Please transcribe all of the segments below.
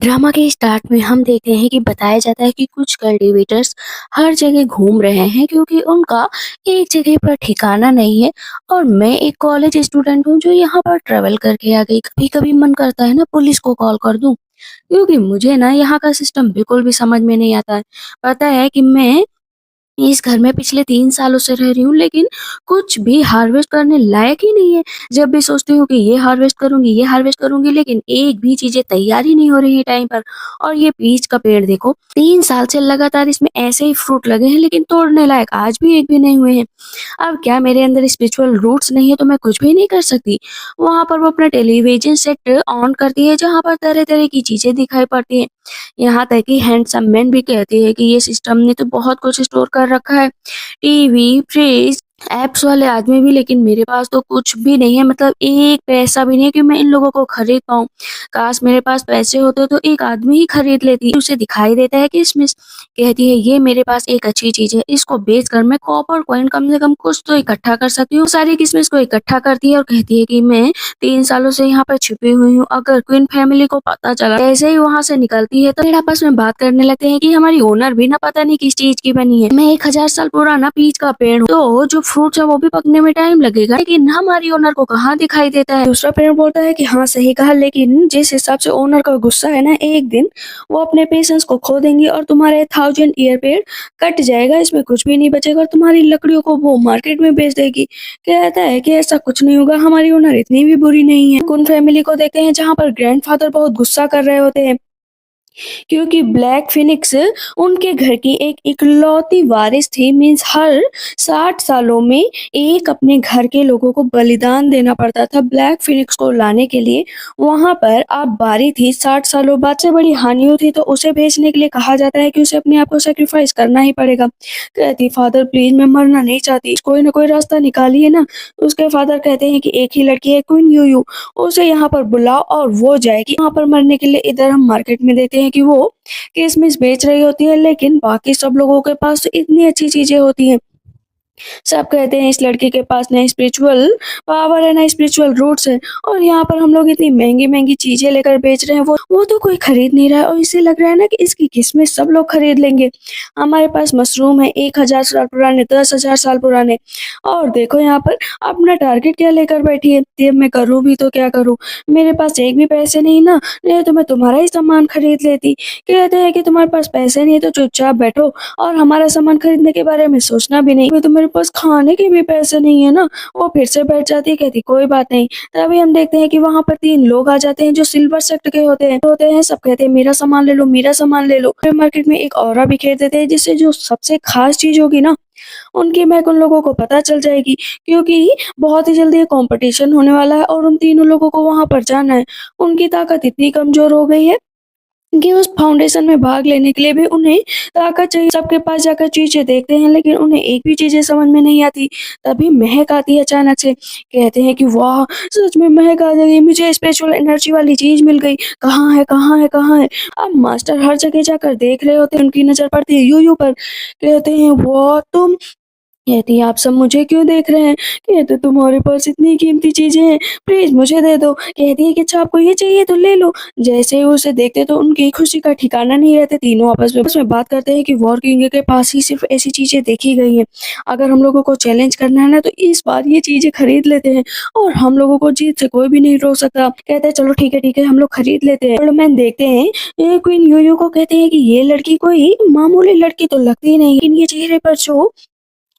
Drama के start में हम देखते हैं कि बताया जाता है कि कुछ कल्टीवेटर्स हर जगह घूम रहे हैं क्योंकि उनका एक जगह पर ठिकाना नहीं है। और मैं एक कॉलेज स्टूडेंट हूँ जो यहाँ पर ट्रेवल करके आ गई। कभी कभी मन करता है ना पुलिस को कॉल कर दूं, क्योंकि मुझे ना यहाँ का सिस्टम बिल्कुल भी समझ में नहीं आता है। पता है कि मैं इस घर में पिछले 3 सालों से रह रही हूँ, लेकिन कुछ भी हार्वेस्ट करने लायक ही नहीं है। जब भी सोचती हूँ कि ये हार्वेस्ट करूँगी, लेकिन एक भी चीज़ें तैयार ही नहीं हो रही है टाइम पर। और ये पीच का पेड़ देखो, 3 साल से लगातार इसमें ऐसे ही फ्रूट लगे हैं, लेकिन तोड़ने लायक आज भी एक भी नहीं हुए हैं। अब क्या मेरे अंदर स्पिरिचुअल रूट्स नहीं है तो मैं कुछ भी नहीं कर सकती? वहाँ पर वो अपना टेलीविज़न सेट ऑन करती है, जहाँ पर तरह-तरह की चीज़ें दिखाई पड़ती हैं। यहाँ तक कि हैंडसम मैन भी कहते हैं कि ये सिस्टम ने तो बहुत कुछ स्टोर कर रखा है, टीवी, फ्रिज, ऐप्स वाले आदमी भी, लेकिन मेरे पास तो कुछ भी नहीं है। मतलब एक पैसा भी नहीं है कि मैं इन लोगों को खरीद पाऊँ। काश मेरे पास पैसे होते तो एक आदमी ही खरीद लेती। उसे दिखाई देता है किशमिश, कहती है ये मेरे पास एक अच्छी चीज़ है, इसको बेचकर मैं कॉपर कॉइन कम से कम कुछ तो इकट्ठा कर सकती हूँ। सारी किशमिश को इकट्ठा करती है और कहती है कि मैं 3 सालों से यहाँ पर छिपी हुई हूँ, अगर क्वीन फैमिली को पता चला। ऐसे ही वहाँ से निकलती है तो फिर आपस में बात करने लगते हैं कि हमारी ओनर भी ना पता नहीं किस चीज़ की बनी है। मैं 1000 साल पुराना पीच का पेड़ हूँ, तो जो फ्रूट्स है वो भी पकने में टाइम लगेगा, लेकिन हमारी ओनर को कहाँ दिखाई देता है। दूसरा पेड़ बोलता है कि हाँ सही कहा, लेकिन जिस हिसाब से ओनर का गुस्सा है ना, एक दिन वो अपने पेशेंस को खो देंगी और तुम्हारे 1000 ईयर पेड़ कट जाएगा, इसमें कुछ भी नहीं बचेगा और तुम्हारी लकड़ियों को वो मार्केट में बेच देगी। कहता है कि ऐसा कुछ नहीं होगा, हमारी ओनर इतनी भी बुरी नहीं है। कुन फैमिली को देखते हैं जहाँ पर ग्रैंडफादर बहुत गुस्सा कर रहे होते हैं, क्योंकि ब्लैक फिनिक्स उनके घर की एक इकलौती वारिस थी। मीन्स हर 60 सालों में एक अपने घर के लोगों को बलिदान देना पड़ता था ब्लैक फिनिक्स को लाने के लिए। वहां पर अब बारी थी 60 सालों बाद से बड़ी हानि हुई थी, तो उसे भेजने के लिए कहा जाता है कि उसे अपने आप को सेक्रीफाइस करना ही पड़ेगा। कहती फादर प्लीज मैं मरना नहीं चाहती, कोई ना कोई रास्ता निकालिए ना। उसके फादर कहते हैं कि एक ही लड़की है क्वीन यूयू, उसे यहाँ पर बुलाओ और वो जाएगी वहाँ पर मरने के लिए। इधर हम मार्केट में देखते हैं कि वो किशमिश बेच रही होती है, लेकिन बाकी सब लोगों के पास तो इतनी अच्छी चीजें होती हैं। सब कहते हैं इस लड़के के पास ना स्पिरिचुअल पावर है ना स्पिरिचुअल रूट्स है, और यहाँ पर हम लोग इतनी महंगी महंगी चीजें लेकर बेच रहे हैं, वो तो कोई खरीद नहीं रहा है। और इससे लग रहा है ना कि इसकी किस्में सब लोग खरीद लेंगे। हमारे पास मशरूम है 1000 साल पुराने, 10,000 साल पुराने, और देखो यहाँ पर अपना टारगेट क्या लेकर बैठी है। ये मैं करूँ भी तो क्या करूँ, मेरे पास एक भी पैसे नहीं ना, नहीं तो मैं तुम्हारा ही सामान खरीद लेती। कहते हैं कि तुम्हारे पास पैसे नहीं है तो चुपचाप बैठो और हमारा सामान खरीदने के बारे में सोचना भी नहीं। तो मेरे पास खाने के भी पैसे नहीं है ना। वो फिर से बैठ जाती है, कहती कोई बात नहीं। तभी हम देखते हैं कि वहां पर 3 लोग आ जाते हैं जो सिल्वर सेक्टर के होते हैं। सब कहते हैं मेरा सामान ले लो, मेरा सामान ले लो। फिर मार्केट में एक ऑरा बिखेर देते हैं, जिससे जो सबसे खास चीज होगी ना उनकी महक उन लोगों को पता चल जाएगी, क्योंकि बहुत ही जल्दी ये कंपटीशन होने वाला है और उन तीनों लोगों को वहां पर जाना है। उनकी ताकत इतनी कमजोर हो गई है कि उस फाउंडेशन में भाग लेने के लिए भी उन्हें ताकत चाहिए। सबके पास जाकर चीजें देखते हैं, लेकिन उन्हें एक भी चीजें समझ में नहीं आती। तभी महक आती है अचानक से। कहते हैं कि वाह, सच में महक आ गई, मुझे स्पिरिचुअल एनर्जी वाली चीज मिल गई। कहाँ है, कहाँ है, कहाँ है? अब मास्टर हर जगह जाकर देख रहे होते हैं, उनकी नजर पड़ती है यूयू पर। कहते हैं वाह तुम, कहती है आप सब मुझे क्यों देख रहे हैं? कहते तुम्हारे पास इतनी कीमती चीजें हैं, प्लीज मुझे दे दो। कहती है कि अच्छा आपको ये चाहिए तो ले लो। जैसे ही उसे देखते तो उनकी खुशी का ठिकाना नहीं रहते। तीनों आपस में बात करते हैं कि वॉर किंग के पास ही सिर्फ ऐसी चीजें देखी गई हैं। अगर हम लोगों को चैलेंज करना है ना तो इस बार ये चीजें खरीद लेते हैं, और हम लोगों को जीत से कोई भी नहीं रोक सकता। कहते हैं चलो ठीक है हम लोग खरीद लेते हैं। ओल्ड मैन देखते हैं क्वीन यूयू को, कहते हैं कि ये लड़की कोई मामूली लड़की तो लगती ही नहीं, लेकिन ये चेहरे पर जो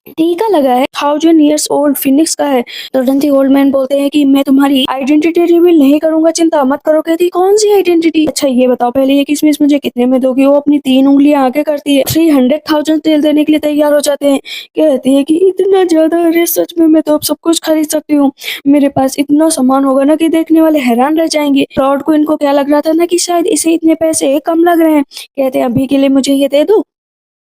टीका लगा है 1000 years old फिनिक्स का है। तुरंत ही ओल्ड मैन बोलते हैं कि मैं तुम्हारी आइडेंटिटी रिवील नहीं करूंगा, चिंता मत करो। कहती कौन सी आइडेंटिटी? अच्छा ये बताओ पहले ये किसमिस मुझे कितने में दोगी? वो अपनी 3 उंगलियां आगे करती है, 300,000 तेल देने के लिए तैयार हो जाते हैं। कहती है कि इतना ज्यादा? अरे सच में मैं तो अब सब कुछ खरीद सकती हूँ, मेरे पास इतना सामान होगा ना कि देखने वाले हैरान रह जाएंगे। लॉर्ड को इनको क्या लग रहा था ना कि शायद इसे इतने पैसे कम लग रहे हैं। कहते हैं अभी के लिए मुझे ये दे दो,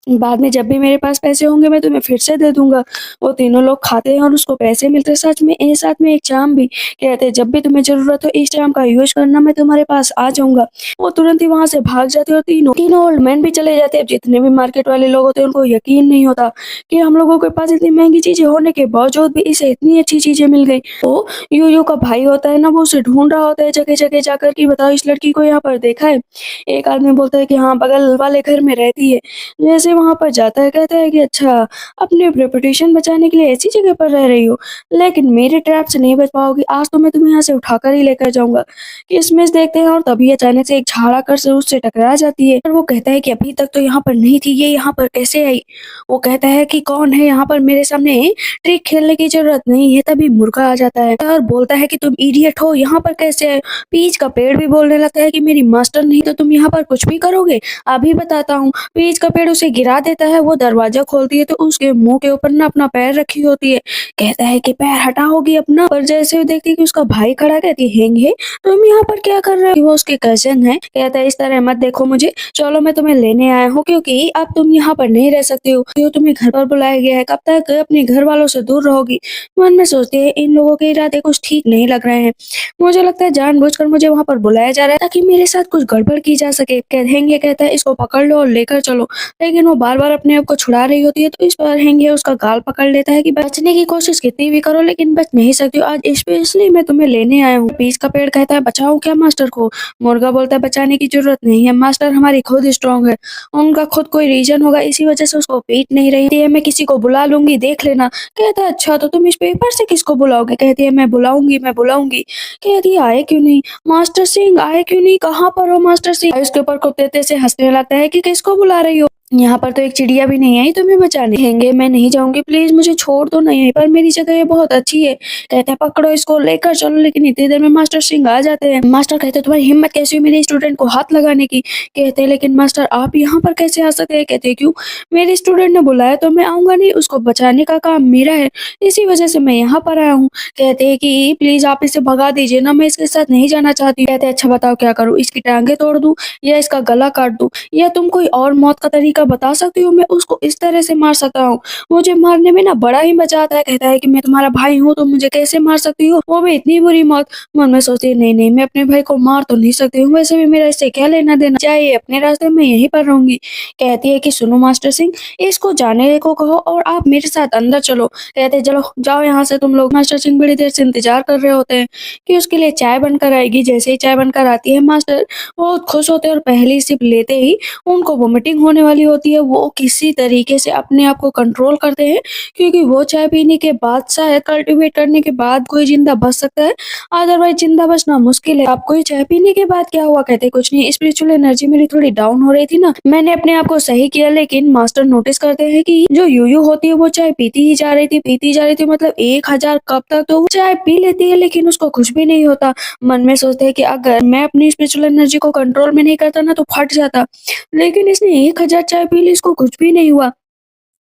बाद में जब भी मेरे पास पैसे होंगे मैं तुम्हें फिर से दे दूँगा। वो तीनों लोग खाते हैं और उसको पैसे मिलते हैं सच में साथ में एक चार्म भी। कहते हैं जब भी तुम्हें ज़रूरत हो इस चार्म का यूज़ करना, मैं तुम्हारे पास आ जाऊँगा। वो तुरंत ही वहाँ से भाग जाते हैं और तीनों तीनों ओल्ड मैन भी चले जाते हैं। जितने भी मार्केट वाले लोग होते हैं उनको यकीन नहीं होता कि हम लोगों के पास इतनी महँगी चीज़ें होने के बावजूद भी इसे इतनी अच्छी चीज़ें मिल गई। तो यूयू का भाई होता है ना, वो उसे ढूँढ रहा होता है जगह-जगह जाकर कि बताओ इस लड़की को यहाँ पर देखा है? एक आदमी बोलता है कि हाँ, बगल वाले घर में रहती है। जैसे वहाँ पर जाता है कहता है कि अच्छा, अपनी रेपुटेशन बचाने के लिए ऐसी जगह पर रह रही हो, लेकिन मेरे ट्रैप से नहीं बच पाओगी, आज तो मैं तुम्हें यहाँ से उठाकर ही लेकर जाऊँगा। किशमिश देखते हैं और तभी अचानक से एक झाड़ आकर से उससे टकरा जाती है और वो कहता है कि अभी तक तो यहाँ पर नहीं थी, ये यहाँ पर कैसे आई? वो कहता है कि कौन है यहाँ पर, मेरे सामने ट्रिक खेलने की ज़रूरत नहीं है। तभी मुर्गा आ जाता है और बोलता है कि तुम इडियट हो, यहाँ पर कैसे आए? पीच का पेड़ भी बोलने लगता है कि मेरी मास्टर नहीं तो तुम यहाँ पर कुछ भी करोगे? अभी बताता हूँ। पीच का पेड़ उसे गिरा देता है, वो दरवाज़ा खोलती है तो उसके मुँह के ऊपर ना अपना पैर रखी होती है। कहता है कि पैर हटाओगी अपना? पर जैसे वो देखती है कि उसका भाई खड़ा है, कहती है हेंगे, तुम यहाँ पर क्या कर रहे हो? वो उसके कज़न है। कहता है इस तरह मत देखो मुझे, चलो मैं तुम्हें लेने आया हूँ क्योंकि अब तुम यहाँ पर नहीं रह सकती हो। क्यों तुम्हें घर पर बुलाया गया है, कब तक अपने घर वालों से दूर रहोगी? मन में सोचती है इन लोगों के इरादे कुछ ठीक नहीं लग रहे हैं। मुझे लगता है जानबूझकर मुझे वहाँ पर बुलाया जा रहा है ताकि मेरे साथ कुछ गड़बड़ की जा सके। हेंगे कहता है इसको पकड़ लो और लेकर चलो। लेकिन वो बार-बार अपने आप को छुड़ा रही होती है तो इस पर हेंगे उसका गाल पकड़ लेता है कि बचने की कोशिश कितनी भी करो लेकिन बच नहीं सकती हो, आज स्पेशली मैं तुम्हें लेने आया हूँ। पीच का पेड़ कहता है बचाओ क्या मास्टर को? मुर्गा बोलता है बचाने की जरूरत नहीं है, मास्टर हमारी खुद स्ट्रांग है, उनका खुद कोई रीजन होगा इसी वजह से उसको पीट नहीं रही है, मैं किसी को बुला लूंगी देख लेना। कहता है अच्छा तो तुम इस पेपर से किसको बुलाओगे? कहती है मैं बुलाऊंगी। कहती है आए क्यों नहीं? मास्टर सिंह आए क्यों नहीं? कहाँ पर हो मास्टर सिंह? उसके ऊपर कुत्ते से हंसने लगता है कि किसको बुला रही हो? यहाँ पर तो एक चिड़िया भी नहीं आई तुम्हें बचाने। कहेंगे मैं नहीं जाऊंगी, प्लीज मुझे छोड़ दो, नहीं पर मेरी जगह ये बहुत अच्छी है। कहते हैं पकड़ो इसको लेकर चलो, लेकिन इतनी देर में मास्टर सिंह आ जाते हैं। मास्टर कहते हैं तुम्हारी हिम्मत कैसी हुई मेरे स्टूडेंट को हाथ लगाने की? कहते हैं लेकिन मास्टर आप यहाँ पर कैसे आ सकते हैं? कहते हैं क्यों? मेरे स्टूडेंट ने बुलाया तो मैं आऊंगा नहीं, उसको बचाने का काम मेरा है, इसी वजह से मैं यहाँ पर आया हूँ। कहते हैं कि प्लीज आप इसे भगा दीजिए ना, मैं इसके साथ नहीं जाना चाहती। कहते हैं अच्छा बताओ क्या करूँ, इसकी टांगे तोड़ दूं या इसका गला काट दूं, या तुम कोई और मौत का तरीका बता सकती हो? मैं उसको इस तरह से मार सकता हूँ, मुझे मारने में ना बड़ा ही मजा आता है। कहता है कि मैं तुम्हारा भाई हूँ तो मुझे कैसे मार सकती हो, वो भी इतनी बुरी मौत? मन में सोचती है नहीं नहीं, मैं अपने भाई को मार तो नहीं सकती हूँ, वैसे भी मेरा इससे क्या लेना देना, चाहे ये अपने रास्ते में यहीं पर रहूंगी। कहती है कि सुनो मास्टर सिंह, इसको जाने को कहो और आप मेरे साथ अंदर चलो। कहते हैं चलो जाओ यहाँ से तुम लोग। मास्टर सिंह बड़ी देर से इंतजार कर रहे होते हैं कि उसके लिए चाय बनकर आएगी। जैसे ही चाय बनकर आती है मास्टर बहुत खुश होते हैं और पहली सिप लेते ही उनको वोमिटिंग होने वाली होती है। वो किसी तरीके से अपने आप को कंट्रोल करते हैं क्योंकि वो चाय पीने के बाद शायद कल्टीवेट करने के बाद कोई जिंदा बच सकता है, अदरवाइज जिंदा बचना मुश्किल है। आपको ये चाय पीने के बाद क्या हुआ? कहते कुछ नहीं, स्पिरिचुअल एनर्जी मेरी थोड़ी डाउन हो रही थी ना, मैंने अपने आप को सही किया। लेकिन मास्टर नोटिस करते हैं कि जो यूयू होती है वो चाय पीती जा रही थी मतलब 1000 कप तक तो वो चाय पी लेती है लेकिन उसको कुछ भी नहीं होता। मन में सोचते हैं कि अगर मैं अपनी स्पिरिचुअल एनर्जी को कंट्रोल में नहीं करता ना तो फट जाता, लेकिन इसने 1000 चाय पी ली, इसको कुछ भी नहीं हुआ।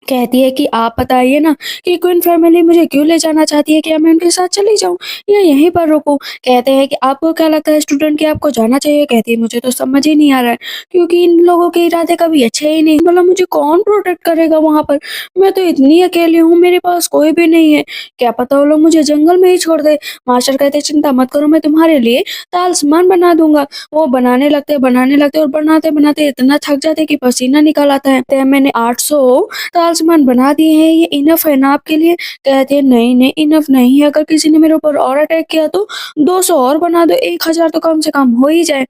कहती है कि आप बताइए ना कि क्वीन फैमिली मुझे क्यों ले जाना चाहती है, क्या मैं उनके साथ चली जाऊँ या यहीं पर रुकूँ? कहते हैं कि आपको क्या लगता है स्टूडेंट कि आपको जाना चाहिए? कहती है मुझे तो समझ ही नहीं आ रहा है क्योंकि इन लोगों के इरादे कभी अच्छे ही नहीं, मतलब मुझे कौन प्रोटेक्ट करेगा वहाँ पर? मैं तो इतनी अकेली हूँ, मेरे पास कोई भी नहीं है, क्या पता वो लोग मुझे जंगल में ही छोड़ दे। मास्टर कहते हैं चिंता मत करो, मैं तुम्हारे लिए तालिस्मान बना दूंगा। वो बनाने लगते और बनाते-बनाते इतना थक जाते कि पसीना निकल आता है। कहते हैं मैंने 800 तालिस्मान बना दिए हैं, ये इनफ है ना आपके लिए? कहते हैं नहीं नहीं इनफ नहीं है, अगर किसी ने मेरे ऊपर और अटैक किया तो 200 और बना दो, 1000 तो कम से कम हो ही जाए।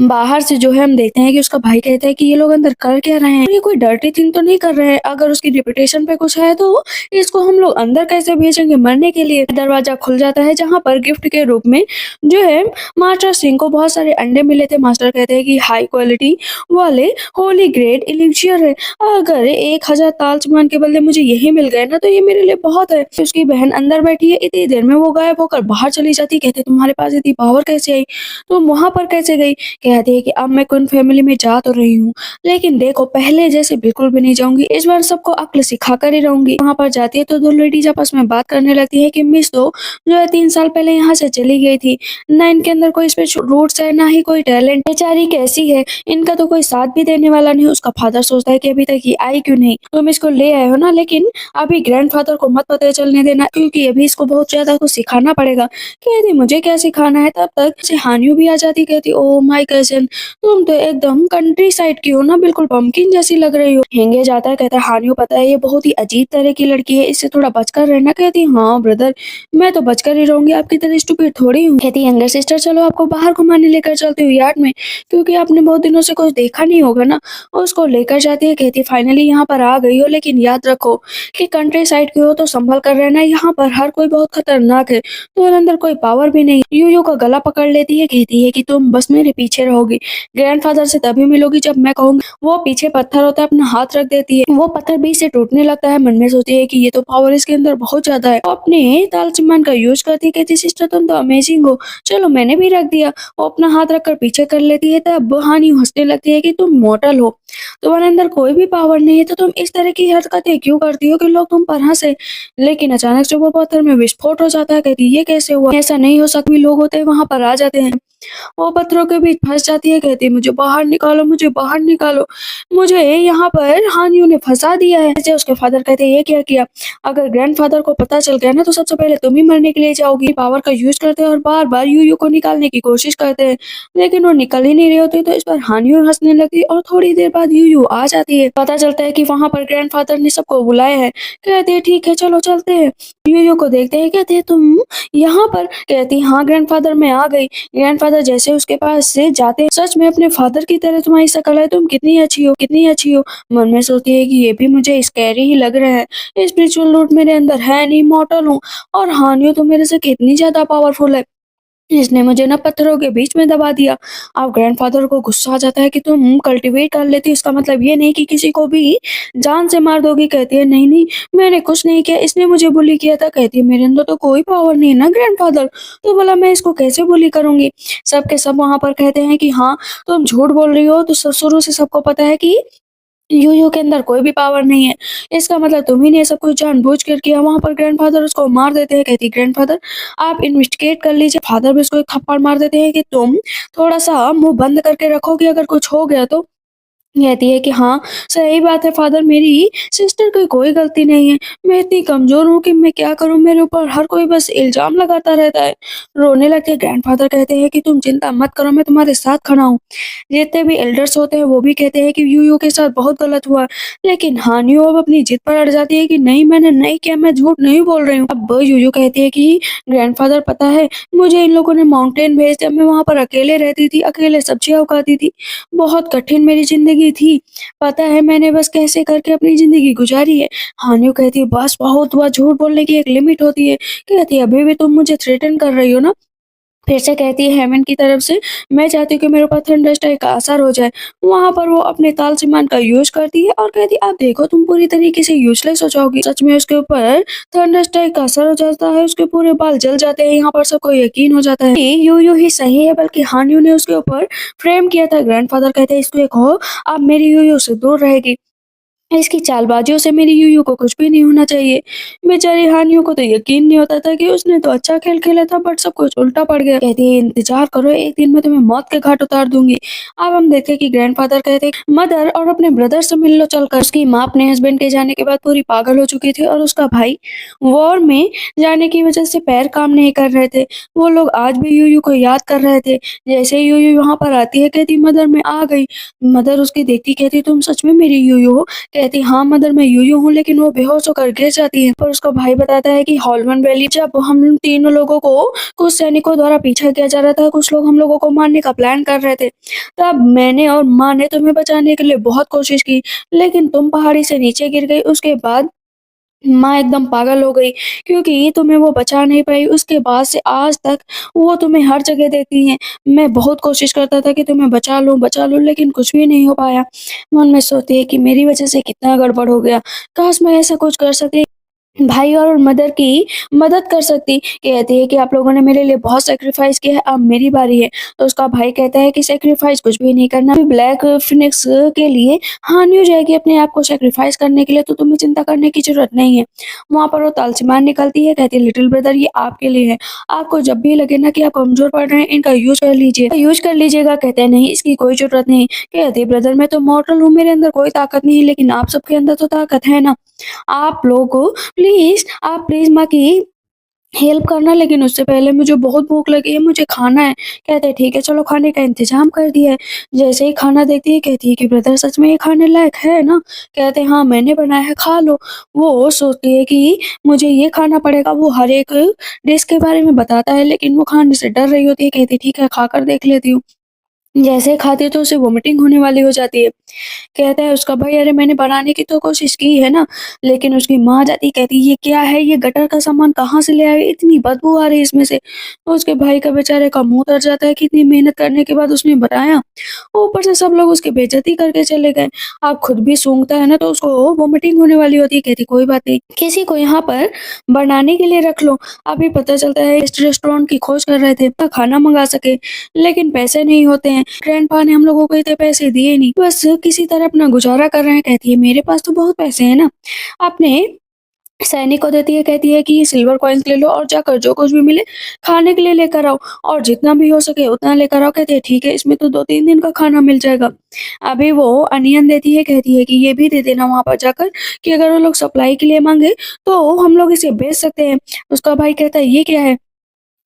बाहर से जो है हम देखते हैं कि उसका भाई कहता है कि ये लोग अंदर कर क्या रहे हैं, ये कोई डर्टी थिंग तो नहीं कर रहे हैं, अगर उसकी रेपुटेशन पे कुछ है तो इसको हम लोग अंदर कैसे भेजेंगे मरने के लिए? दरवाजा खुल जाता है जहाँ पर गिफ्ट के रूप में जो है मास्टर सिंह को बहुत सारे अंडे मिले थे। मास्टर कहते हैं कि हाई क्वालिटी वाले होली ग्रेड इलिक्शियर है, अगर 1000 तालिस्मान के बदले मुझे यही मिल गए ना तो ये मेरे लिए बहुत है। उसकी बहन अंदर बैठी है, इतनी देर में वो गायब होकर बाहर चली जाती। कहते तुम्हारे पास इतनी पावर कैसे आई, तुम वहां पर कैसे गई? कहती है कि अब मैं कौन फैमिली में जा तो रही हूँ, लेकिन देखो पहले जैसे बिल्कुल भी नहीं जाऊँगी, इस बार सबको अक्ल सिखा कर ही रहूँगी। वहाँ पर जाती है तो 2 लेडीज़ आपस में बात करने लगती है कि मिस तो जो है 3 साल पहले यहाँ से चली गई थी। ना इनके अंदर कोई स्पेशल रूट्स है, ना ही कोई टैलेंट। बेचारी कैसी है, इनका तो कोई साथ भी देने वाला नहीं। उसका फादर सोचता है कि अभी तक ये आई क्यों नहीं? तुम इसको ले आए हो ना, लेकिन अभी ग्रैंडफ़ादर को मत पता चलने देना, क्योंकि अभी इसको बहुत ज़्यादा कुछ सिखाना पड़ेगा। कहती मुझे क्या सिखाना है? तब तक से हानियो भी आ जाती, कहती ओह माय कज़िन, तुम तो एकदम कंट्री साइड की हो ना, बिल्कुल पम्पकिन जैसी लग रही हो। हेंगे जाता है, कहता है हानियो पता है ये बहुत ही अजीब तरह की लड़की है, इससे थोड़ा बचकर रहना। कहती हाँ ब्रदर, मैं तो बचकर ही रहूँगी, आपकी तरह स्टूपिड थोड़ी हूँ। कहती यंगर सिस्टर चलो आपको बाहर घुमाने लेकर चलती हूँ यार्ड में, क्योंकि आपने बहुत दिनों से कुछ देखा नहीं होगा ना। उसको लेकर जाती है, कहती फाइनली यहाँ पर आ गई हो, लेकिन याद रखो कि कंट्री साइड की हो तो संभल कर रहना, यहाँ पर हर कोई बहुत खतरनाक है, तुम्हारे अंदर कोई पावर भी नहीं। यूयू का गला पकड़ लेती है, कहती है कि तुम बस मेरे पीछे रहोगी, ग्रैंडफादर से तभी मिलोगी जब मैं कहूँगी। वो पीछे पत्थर होता है, अपना हाथ रख देती है, वो पत्थर बीच से टूटने लगता है। मन में सोचती है कि ये तो पावर इसके अंदर बहुत ज्यादा है। वो अपने ताल सम्मान का यूज करती है, कहती सिस्टर तुम तो अमेजिंग हो, चलो मैंने भी रख दिया। वो अपना हाथ रखकर पीछे कर लेती है, तब हानि हंसने लगती है कि तुम मॉडल हो, तुम्हारे अंदर कोई भी पावर नहीं है, तो तुम इस तरह की हरकतें क्यों करती हो कि लोग तुम पर हंसे। लेकिन अचानक से वो पत्थर में विस्फोट हो जाता है, कहती ये कैसे हुआ? ऐसा नहीं हो सकता, भी लोग होते हैं वहां पर आ जाते हैं। वो पत्थरों के बीच फंस जाती है, कहती मुझे बाहर निकालो, मुझे बाहर निकालो, मुझे यहाँ पर हानियों ने फंसा दिया है। ऐसे उसके फादर कहते हैं ये क्या किया? अगर ग्रैंडफादर को पता चल गया ना तो सबसे पहले तुम ही मरने के लिए जाओगी। पावर का यूज करते हैं और बार बार यूयू को निकालने की कोशिश करते हैं, लेकिन वो निकल ही नहीं रही होती। तो इस पर हानियों हंसने लगती है और थोड़ी देर बाद यूयू आ जाती है। पता चलता है कि वहां पर ग्रैंडफादर ने सबको बुलाया है। कहते हैं ठीक है चलो चलते हैं। यूयू को देखते हैं, कहते हैं तुम यहाँ पर? कहती हाँ ग्रैंडफादर मैं आ गई। ग्रैंडफादर जैसे उसके पास से जाते हैं, सच में अपने फादर की तरह तुम्हारी शक्ल है, तुम कितनी अच्छी हो, कितनी अच्छी हो। मन में सोचती है कि ये भी मुझे स्कैरी ही लग रहा है, स्पिरिचुअल रूट मेरे अंदर है नहीं, मॉर्टल हूँ, और हानियो तो मेरे से कितनी ज्यादा पावरफुल है, इसने मुझे ना पत्थरों के बीच में दबा दिया। अब ग्रैंडफादर को गुस्सा आ जाता है कि तुम कल्टीवेट कर लेती, इसका मतलब ये नहीं कि किसी को भी जान से मार दोगी। कहती है नहीं नहीं, मैंने कुछ नहीं किया, इसने मुझे बुली किया था। कहती है मेरे अंदर तो कोई पावर नहीं है ना ग्रैंडफादर, तो बोला मैं इसको कैसे बुली करूंगी। सबके सब वहां पर कहते हैं कि हाँ तुम झूठ बोल रही हो, तो शुरू से सबको पता है कि यूयू के अंदर कोई भी पावर नहीं है, इसका मतलब तुम ही ने सब कुछ जानबूझ कर किया। वहां पर ग्रैंडफादर उसको मार देते हैं। कहती ग्रैंडफादर आप इन्वेस्टिगेट कर लीजिए। फादर भी उसको एक थप्पड़ मार देते हैं कि तुम थोड़ा सा मुंह बंद करके रखोगे, अगर कुछ हो गया तो। कहती है कि हाँ सही बात है फादर, मेरी सिस्टर की कोई गलती नहीं है, मैं इतनी कमजोर हूँ कि मैं क्या करूँ, मेरे ऊपर हर कोई बस इल्जाम लगाता रहता है। रोने लगते हैं। ग्रैंडफादर कहते हैं कि तुम चिंता मत करो, मैं तुम्हारे साथ खड़ा हूँ। जितने भी एल्डर्स होते हैं वो भी कहते हैं कि यूयू के साथ बहुत गलत हुआ, लेकिन हानियो अब अपनी जिद पर अड़ जाती है कि नहीं मैंने नहीं किया, मैं झूठ नहीं बोल रही हूँ। अब यूयू कहती है कि ग्रैंडफादर पता है, मुझे इन लोगों ने माउंटेन भेज दिया, मैं वहां पर अकेले रहती थी, अकेले सब्जियां उगाती थी, बहुत कठिन मेरी ज़िंदगी थी। पता है मैंने बस कैसे करके अपनी ज़िंदगी गुज़ारी है। हानियो कहती है बस बहुत हुआ, झूठ बोलने की एक लिमिट होती है। कहती है अभी भी तुम मुझे थ्रेटन कर रही हो ना? फिर से कहती है हेमन की तरफ से, मैं चाहती हूँ कि मेरे ऊपर थंडरस्ट्राइक का असर हो जाए। वहाँ पर वो अपने ताल सम्मान का यूज़ करती है और कहती है आप देखो तुम पूरी तरीके से यूज़लेस हो जाओगी। सच में उसके ऊपर थंडरस्ट्राइक का असर हो जाता है, उसके पूरे बाल जल जाते हैं। यहाँ पर सबको यकीन हो जाता है कि यूयू ही सही है, बल्कि हानियो ने उसके ऊपर फ्रेम किया था। ग्रैंडफादर कहते हैं इसको देखो, अब मेरी यूयू से दूर रहेगी, इसकी चालबाजियों से मेरी यूयू को कुछ भी नहीं होना चाहिए। बेचारी हानियों को तो यकीन नहीं होता था कि उसने तो अच्छा खेल खेला था, बट सब कुछ उल्टा पड़ गया। कहती है इंतजार करो, एक दिन मैं तुम्हें मौत के घाट उतार दूंगी। अब हम देखते हैं कि ग्रैंडफादर कहते हैं मदर और अपने ब्रदर से मिल लो चलकर। उसकी माँ अपने हस्बैंड के जाने के बाद पूरी पागल हो चुकी थी और उसका भाई वॉर में जाने की वजह से पैर काम नहीं कर रहे थे। वो लोग आज भी यूयू को याद कर रहे थे। जैसे ही यूयू वहां पर आती है, कहती मदर मैं आ गई। मदर उसकी देखती, कहती तुम सच में मेरी यूयू हो? कहती हाँ मदर मैं यूयू हूँ, लेकिन वो बेहोश होकर गिर जाती है। पर उसका भाई बताता है कि हॉलमन वैली जब हम तीनों लोगों को कुछ सैनिकों द्वारा पीछा किया जा रहा था, कुछ लोग हम लोगों को मारने का प्लान कर रहे थे, तब मैंने और माँ ने तुम्हें बचाने के लिए बहुत कोशिश की, लेकिन तुम पहाड़ी से नीचे गिर गई। उसके बाद माँ एकदम पागल हो गई, क्योंकि तुम्हें वो बचा नहीं पाई। उसके बाद से आज तक वो तुम्हें हर जगह देखती हैं। मैं बहुत कोशिश करता था कि तुम्हें बचा लूँ, लेकिन कुछ भी नहीं हो पाया। मन में सोचती है कि मेरी वजह से कितना गड़बड़ हो गया, काश मैं ऐसा कुछ कर सके। भाई और मदर की मदद कर सकती। कहती है कि आप लोगों ने मेरे लिए बहुत सैक्रिफाइस किया है, अब मेरी बारी है। तो उसका भाई कहता है कि सैक्रिफाइस कुछ भी नहीं करना। ब्लैक फिनिक्स के लिए हानि हो जाएगी अपने आप को सैक्रिफाइस करने के लिए, तो तुम्हें चिंता करने की ज़रूरत नहीं है। वहाँ पर वो तालसीमार निकलती है, कहती है लिटिल ब्रदर ये आपके लिए है। आपको जब भी लगे ना कि आप कमज़ोर पड़ रहे हैं, इनका यूज़ कर लीजिए। यूज़ कर लीजिएगा। कहते हैं नहीं इसकी कोई ज़रूरत नहीं। कहती है ब्रदर मैं तो मॉर्टल हूँ, मेरे अंदर कोई ताकत नहीं है, लेकिन आप सबके अंदर तो ताकत है ना। आप लोग आप प्लीज़ माँ की हेल्प करना, लेकिन उससे पहले मुझे बहुत भूख लगी है, मुझे खाना है। कहते हैं ठीक है चलो खाने का इंतज़ाम कर दिया है। जैसे ही खाना देखती है कहती है कि ब्रदर सच में ये खाने लायक है ना? कहते हैं हाँ मैंने बनाया है खा लो। वो सोचती है कि मुझे ये खाना पड़ेगा, वो हर एक डिश के बारे में बताता है, लेकिन वो खाने से डर रही होती है। कहती है ठीक है खाकर देख लेती हूँ। जैसे ही खाती है तो उसे वॉमिटिंग होने वाली हो जाती है। कहता है उसका भाई अरे मैंने बनाने की तो कोशिश की है ना, लेकिन उसकी माँ आ जाती कहती ये क्या है, ये गटर का सामान कहाँ से ले आए, इतनी बदबू आ रही है इसमें से। तो उसके भाई का बेचारे का मुँह तर जाता है कि इतनी मेहनत करने के बाद उसने बनाया, ऊपर से सब लोग उसकी बेइज्जती करके चले गए। अब खुद भी सूंघता है ना तो उसको वॉमिटिंग होने वाली होती है। कहती कोई बात नहीं, किसी को यहाँ पर बनाने के लिए रख लो। अभी पता चलता है इस रेस्टोरेंट की खोज कर रहे थे ताकि खाना मंगा सके, लेकिन पैसे नहीं होते हैं। ग्रैंडपा ने हम लोगों को इतने पैसे दिए नहीं, बस किसी तरह अपना गुजारा कर रहे हैं। कहती है मेरे पास तो बहुत पैसे हैं ना। अपने सैनिक को देती है, कहती है कि ये सिल्वर कॉइन्स ले लो और जाकर जो कुछ भी मिले खाने के लिए लेकर आओ, और जितना भी हो सके उतना लेकर आओ। कहते हैं ठीक है इसमें तो 2-3 दिन का खाना मिल जाएगा। अभी वो अनियन देती है, कहती है कि ये भी दे देना वहाँ पर जाकर, कि अगर वो लोग सप्लाई के लिए माँगे तो हम लोग इसे बेच सकते हैं। उसका भाई कहता है ये क्या है?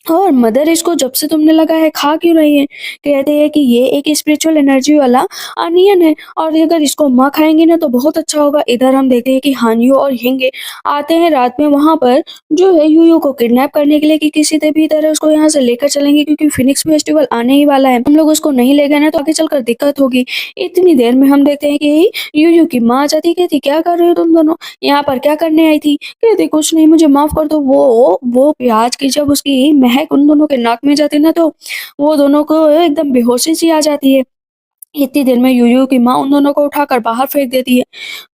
और मदर इसको जब से तुमने लगा है खा क्यों रही है? कहते हैं कि ये एक स्पिरिचुअल एनर्जी वाला अनियन है, और अगर इसको माँ खाएँगी ना तो बहुत अच्छा होगा। इधर हम देखते हैं कि हानियो और हिंगे आते हैं रात में वहाँ पर जो है यूयू को किडनैप करने के लिए, कि किसी भी तरह उसको यहाँ से लेकर चलेंगे, क्योंकि फिनिक्स फेस्टिवल आने ही वाला है। हम लोग उसको नहीं ले गए ना तो आगे चलकर दिक्कत होगी। इतनी देर में हम देखते हैं कि यूयू की माँ आ जाती है, कहती क्या कर रहे हो तुम दोनों? यहाँ पर क्या करने आई थी? कहती कुछ नहीं मुझे माफ़ कर दो। वो प्याज की जब उसकी महक उन दोनों के नाक में जाती है ना तो वो दोनों को एकदम बेहोशी सी आ जाती है। इतनी देर में यूयू की माँ उन दोनों को उठाकर बाहर फेंक देती है।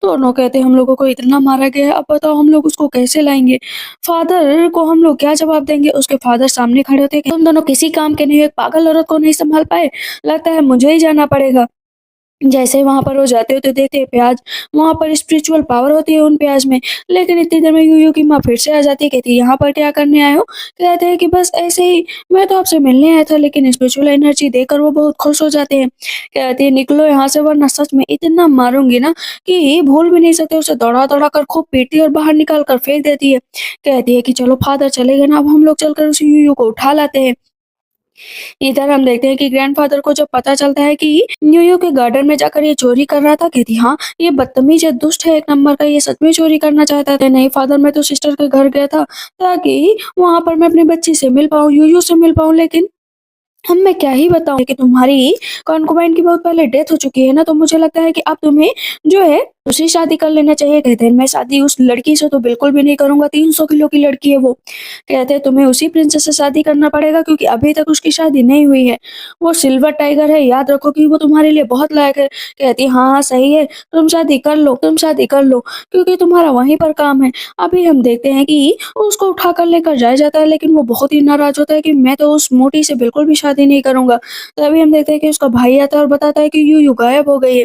दोनों कहते हैं हम लोगों को इतना मारा गया है, अब बताओ हम लोग उसको कैसे लाएँगे? फादर को हम लोग क्या जवाब देंगे? उसके फादर सामने खड़े होते हैं कि तुम दोनों किसी काम के नहीं हो, एक पागल औरत को नहीं सँभाल पाए, लगता है मुझे ही जाना पड़ेगा। जैसे वहाँ पर वो जाते होते देखते हैं प्याज, वहाँ पर स्पिरिचुअल पावर होती है उन प्याज में। लेकिन इतनी देर में यूयू की माँ फिर से आ जाती है, कहती है यहाँ पर क्या करने आए हो? कहते हैं कि बस ऐसे ही, मैं तो आपसे मिलने आया था। लेकिन स्पिरिचुअल एनर्जी देकर वो बहुत खुश हो जाते हैं। कहती है निकलो यहाँ से वरना सच में इतना मारूँगी ना कि भूल भी नहीं सकते। उसे दौड़ा-दौड़ा कर खूब पीटती है और बाहर निकाल कर फेंक देती है। कहती है कि चलो फादर चले गए ना, अब हम लोग चलकर उस यूयू को उठा लाते हैं। इधर हम देखते हैं कि ग्रैंडफ़ादर को जब पता चलता है कि न्यूयॉर्क के गार्डन में जाकर ये चोरी कर रहा था, कहती हाँ, ये बदतमीज़ है, दुष्ट है एक नंबर का, ये सच में चोरी करना चाहता था। नहीं फादर मैं तो सिस्टर के घर गया था ताकि वहाँ पर मैं अपनी बच्ची से मिल पाऊँ, यूयू से मिल पाऊँ, लेकिन अब मैं क्या ही बताऊँ कि तुम्हारी कॉन्कुबाइन की बहुत पहले डेथ हो चुकी है ना, तो मुझे लगता है कि अब तुम्हें जो है दूसरी शादी कर लेना चाहिए। कहते हैं मैं शादी उस लड़की से तो बिल्कुल भी नहीं करूँगा, 300 किलो की लड़की है वो। कहते हैं तुम्हें उसी प्रिंसेस से शादी करना पड़ेगा, क्योंकि अभी तक उसकी शादी नहीं हुई है। वो सिल्वर टाइगर है, याद रखो कि वो तुम्हारे लिए बहुत लायक है। कहती है हाँ, हाँ सही है, तुम शादी कर लो, क्योंकि तुम्हारा वहीं पर काम है। अभी हम देखते हैं कि उसको उठाकर लेकर जाया जाता है, लेकिन वो बहुत ही नाराज़ होता है कि मैं तो उस मोटी से बिल्कुल भी शादी नहीं करूँगा। तभी हम देखते हैं कि उसका भाई आता है और बताता है कि यूयू गायब हो गई है।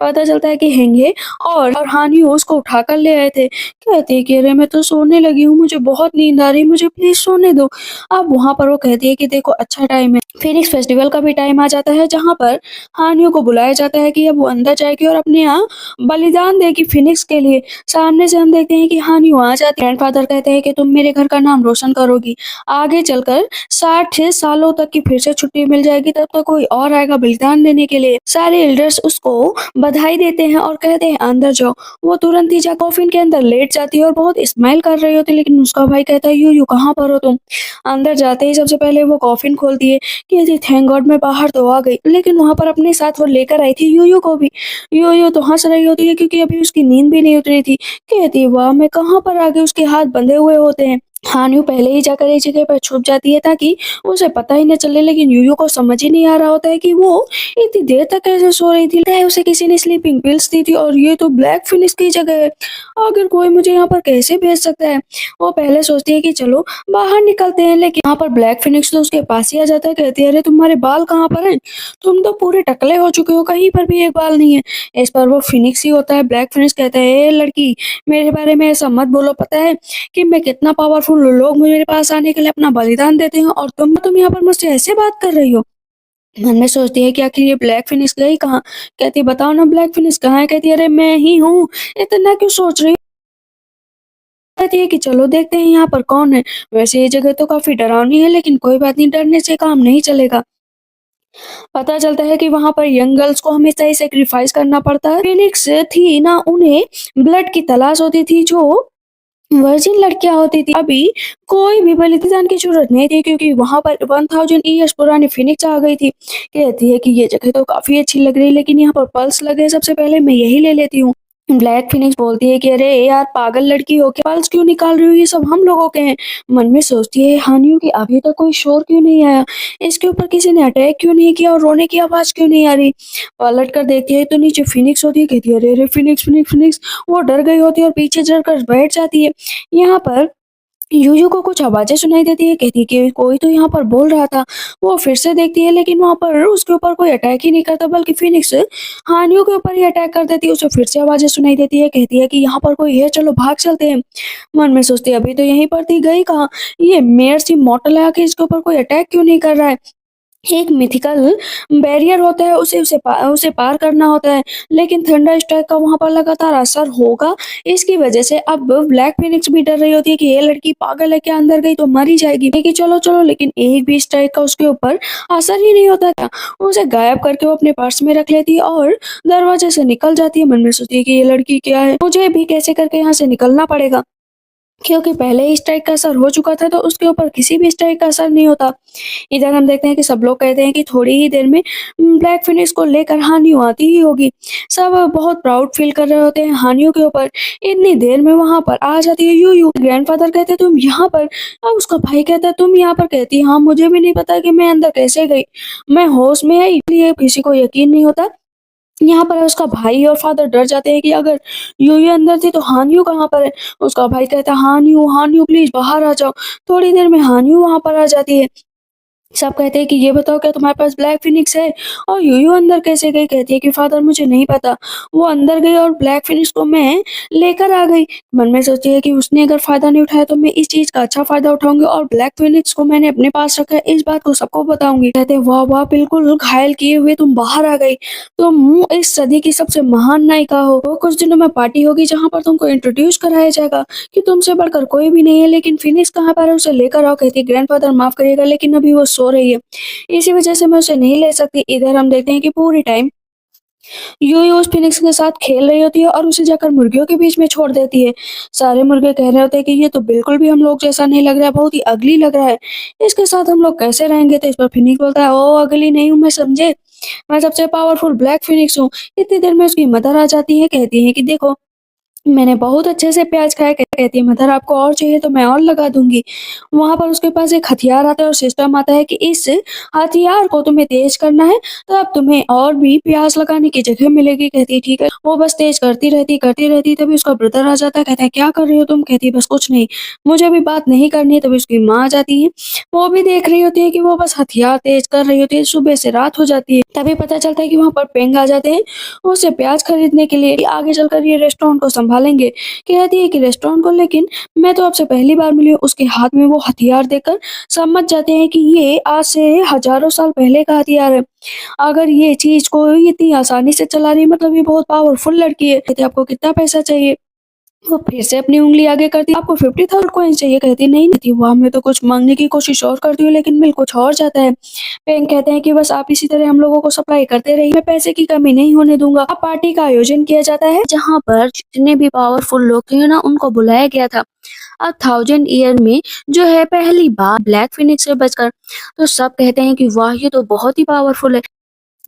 पता चलता है कि हेंगे और हानियो उसको उठाकर ले आए थे। कहती है कि अरे मैं तो सोने लगी हूँ, मुझे बहुत नींद आ रही है, मुझे प्लीज़ सोने दो। अब वहाँ पर वो कहती है कि देखो अच्छा टाइम है। फिनिक्स फेस्टिवल का भी टाइम आ जाता है, जहाँ पर हानियो को बुलाया जाता है कि अब वो अंदर जाएगी और अपने यहाँ बलिदान देगी फिनिक्स के लिए। सामने से हम देखते हैं कि हानियो आ जाती है। ग्रैंडफ़ादर कहते हैं कि तुम मेरे घर का नाम रोशन करोगी। आगे चलकर 60 सालों तक की फिर से छुट्टी मिल जाएगी, तब तक कोई और आएगा बलिदान देने के लिए। सारे एल्डर्स उसको बधाई देते हैं और कहते हैं अंदर जाओ। वो तुरंत ही जा कॉफ़िन के अंदर लेट जाती है और बहुत स्माइल कर रही होती है, लेकिन उसका भाई कहता है यूयू कहाँ पर हो तुम? अंदर जाते ही सबसे पहले वो कॉफ़िन खोलती है कि अरे थैंक गॉड मैं बाहर तो आ गई। लेकिन वहाँ पर अपने साथ वो लेकर आई थी यूयू को भी। यूयू तो हँस रही होती है क्योंकि अभी उसकी नींद भी नहीं उतरी थी। कहती है वाह! मैं कहाँ पर आ गई, उसके हाथ बंधे हुए होते हैं। हानियो पहले ही जाकर एक जगह पर छुप जाती है ताकि उसे पता ही ना चले, लेकिन यूयू को समझ ही नहीं आ रहा होता है कि वो इतनी देर तक कैसे सो रही थी। लगता है उसे किसी ने स्लीपिंग पिल्स दी थी और ये तो ब्लैक फिनिक्स की जगह है। अगर कोई मुझे यहाँ पर कैसे भेज सकता है? वो पहले सोचती है कि चलो बाहर निकलते हैं, लेकिन यहाँ पर ब्लैक फिनिक्स तो उसके पास ही आ जाता है। कहती है, अरे तुम्हारे बाल कहाँ पर हैं? तुम तो पूरे टकले हो चुके हो, कहीं पर भी एक बाल नहीं है। इस पर वो फिनिक्स ही होता है। ब्लैक फिनिक्स कहता है, ए लड़की, मेरे बारे में ऐसा मत बोलो। पता है कि मैं कितना पावरफुल हूँ, लोग मेरे पास आने के लिए अपना बलिदान देते हैं और तुम यहाँ पर मुझसे ऐसे बात कर रही हो। मन में सोचती है कि आखिर ये ब्लैक फिनिक्स गई कहाँ? कहती है, बताओ ना ब्लैक फिनिक्स कहाँ है? कहती है, अरे मैं ही हूँ, इतना क्यों सोच रही हो? कहती है कि चलो देखते हैं यहाँ पर कौन है। वैसे ये जगह तो काफी डरावनी है, लेकिन कोई बात नहीं, डरने से काम नहीं चलेगा। पता चलता है कि वहां पर यंग गर्ल्स को हमेशा ही सेक्रीफाइस करना पड़ता है। फिनिक्स थी ना, उन्हें ब्लड की तलाश होती थी जो वर्जिन लड़कियां होती थी। अभी कोई भी बलिदान की जरूरत नहीं थी, क्योंकि वहां पर 1000 ईयर्स पुरानी फिनिक्स आ गई थी। कहती है कि ये जगह तो काफी अच्छी लग रही है, लेकिन यहाँ पर पल्स लगे, सबसे पहले मैं यही ले लेती हूँ। ब्लैक फिनिक्स बोलती है कि अरे यार, पागल लड़की हो क्या? पल्स क्यों निकाल रही हो? ये सब हम लोगों के हैं। मन में सोचती है, हानियों की अभी तक कोई शोर क्यों नहीं आया? इसके ऊपर किसी ने अटैक क्यों नहीं किया और रोने की आवाज क्यों नहीं आ रही? पलट कर देखती है तो नीचे फिनिक्स होती है। कहती है, अरे अरे, फिनिक्स फिनिक्स फिनिक्स। वो डर गई होती है और पीछे चढ़कर बैठ जाती है। यहाँ पर यूयू को कुछ आवाजें सुनाई देती है। कहती है कि कोई तो यहाँ पर बोल रहा था। वो फिर से देखती है, लेकिन वहां पर उसके ऊपर कोई अटैक ही नहीं करता, बल्कि फिनिक्स हानियों के ऊपर ही अटैक कर देती है। उसे फिर से आवाजें सुनाई देती है। कहती है कि यहाँ पर कोई है, चलो भाग चलते हैं। मन में सोचती है, अभी तो यहीं पर थी, गई कहाँ? ये मेयर सी मॉडल है, आके इसके ऊपर कोई अटैक क्यों नहीं कर रहा है? एक मिथिकल बैरियर होता है, उसे पार करना होता है, लेकिन थंडर स्ट्राइक का वहां पर लगातार असर होगा। इसकी वजह से अब ब्लैक फिनिक्स भी डर रही होती है कि ये लड़की पागल है क्या, अंदर गई तो मर ही जाएगी। कि चलो चलो, लेकिन एक भी स्ट्राइक का उसके ऊपर असर ही नहीं होता था। उसे गायब करके वो अपने पर्स में रख लेती है और दरवाजे से निकल जाती है। मन में सोचती है कि ये लड़की क्या है, मुझे भी कैसे करके यहाँ से निकलना पड़ेगा, क्योंकि पहले ही स्ट्राइक का असर हो चुका था, तो उसके ऊपर किसी भी स्ट्राइक का असर नहीं होता। इधर हम देखते हैं कि सब लोग कहते हैं कि थोड़ी ही देर में ब्लैक फिनिक्स को लेकर हानियों आती ही होगी। सब बहुत प्राउड फील कर रहे होते हैं हानियों के ऊपर। इतनी देर में वहां पर आ जाती है यूयू। ग्रैंडफादर कहते हैं, तुम यहाँ पर? अब उसका भाई कहता है, तुम यहाँ पर? कहती है, हाँ, मुझे भी नहीं पता कि मैं अंदर कैसे गई। मैं होश में आई, इसलिए किसी को यकीन नहीं होता। यहाँ पर उसका भाई और फादर डर जाते हैं कि अगर यूयू अंदर थी तो हानियू कहाँ पर है। उसका भाई कहता है, हानियू हानियू प्लीज बाहर आ जाओ। थोड़ी देर में हानियू वहां पर आ जाती है। सब कहते हैं कि ये बताओ, क्या तुम्हारे पास ब्लैक फिनिक्स है? और यूयू अंदर कैसे गई? कहती है कि फादर, मुझे नहीं पता। वो अंदर गई और ब्लैक फिनिक्स को मैं लेकर आ गई। मन में सोचती है कि उसने अगर फायदा नहीं उठाया तो मैं इस चीज का अच्छा फायदा उठाऊंगी और ब्लैक फिनिक्स को मैंने अपने पास रखा है, इस बात को सबको बताऊंगी। कहते हैं, वाह वाह, बिल्कुल घायल किए हुए तुम बाहर आ गई। तुम इस सदी की सबसे महान नायिका हो। वो कुछ दिनों में पार्टी होगी जहाँ पर तुमको इंट्रोड्यूस कराया जाएगा कि तुमसे बढ़कर कोई भी नहीं है। लेकिन फिनिक्स कहाँ पर है? उसे लेकर आओ। कहती है, ग्रैंडफादर माफ करिएगा, लेकिन अभी वो सो रही है, इसी वजह से मैं उसे नहीं ले सकती। इधर हम देखते हैं कि पूरी टाइम यूयू उस फिनिक्स के साथ खेल रही होती है और उसे जाकर मुर्गियों के बीच में छोड़ देती है। सारे मुर्गे कह रहे होते हैं कि ये तो बिल्कुल भी हम लोग जैसा नहीं लग रहा है, बहुत ही अगली लग रहा है, इसके साथ हम लोग कैसे रहेंगे? तो इस पर फिनिक्स बोलता है, ओ अगली नहीं हूँ मैं, समझे? मैं सबसे पावरफुल ब्लैक फिनिक्स हूँ। इतनी देर में उसकी मदर आ जाती है। कहती है कि देखो, मैंने बहुत अच्छे से प्याज खाया। कहती है, मदर आपको और चाहिए तो मैं और लगा दूंगी। वहां पर उसके पास एक हथियार आता है और सिस्टम आता है कि इस हथियार को तुम्हें तेज करना है, तो अब तुम्हें और भी प्याज लगाने की जगह मिलेगी। कहती है, ठीक है। वो बस तेज करती रहती। तभी उसका ब्रदर आ जाता है। कहता है, क्या कर रही हो तुम? कहती है, बस कुछ नहीं, मुझे अभी बात नहीं करनी है। तभी उसकी माँ आ जाती है। वो भी देख रही होती है कि वो बस हथियार तेज कर रही होती है। सुबह से रात हो जाती है। तभी पता चलता है कि वहां पर पेंग आ जाते हैं उसे प्याज खरीदने के लिए, आगे चलकर ये रेस्टोरेंट को संभालेंगे। कहती है कि रेस्टोरेंट को, लेकिन मैं तो आपसे पहली बार मिली हूँ। उसके हाथ में वो हथियार देकर समझ जाते हैं कि ये आज से हजारों साल पहले का हथियार है। अगर ये चीज को इतनी आसानी से चला रही है, मतलब ये बहुत पावरफुल लड़की है। कहते, आपको कितना पैसा चाहिए? वो फिर से अपनी उंगली आगे करती, आपको 50,000 कॉइन्स चाहिए? कहती, नहीं नहीं, वहां मैं तो कुछ मांगने की कोशिश और करती हूँ, लेकिन मिल कुछ और जाता है। पेंग कहते हैं कि बस आप इसी तरह हम लोगों को सप्लाई करते रहिए, मैं पैसे की कमी नहीं होने दूंगा। अब पार्टी का आयोजन किया जाता है जहाँ पर जितने भी पावरफुल लोग थे ना, उनको बुलाया गया था। अब 1000 ईयर में जो है पहली बार ब्लैक फिनिक्स से बचकर, तो सब कहते हैं कि वाह, ये तो बहुत ही पावरफुल है।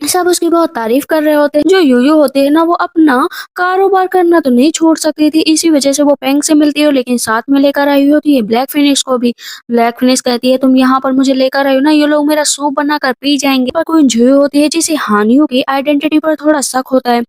सब उसकी बहुत तारीफ कर रहे होते हैं। जो यूयू होते हैं ना, वो अपना कारोबार करना तो नहीं छोड़ सकती थी, इसी वजह से वो पेंग से मिलती है, लेकिन साथ में लेकर आई होती है ब्लैक फिनिक्स को भी। ब्लैक फिनिक्स कहती है तुम यहाँ पर मुझे लेकर आई हो ना, ये लोग मेरा सूप बनाकर पी जाएंगे। पर कोई जुई होती है जिसे हानियों की आइडेंटिटी पर थोड़ा शक होता है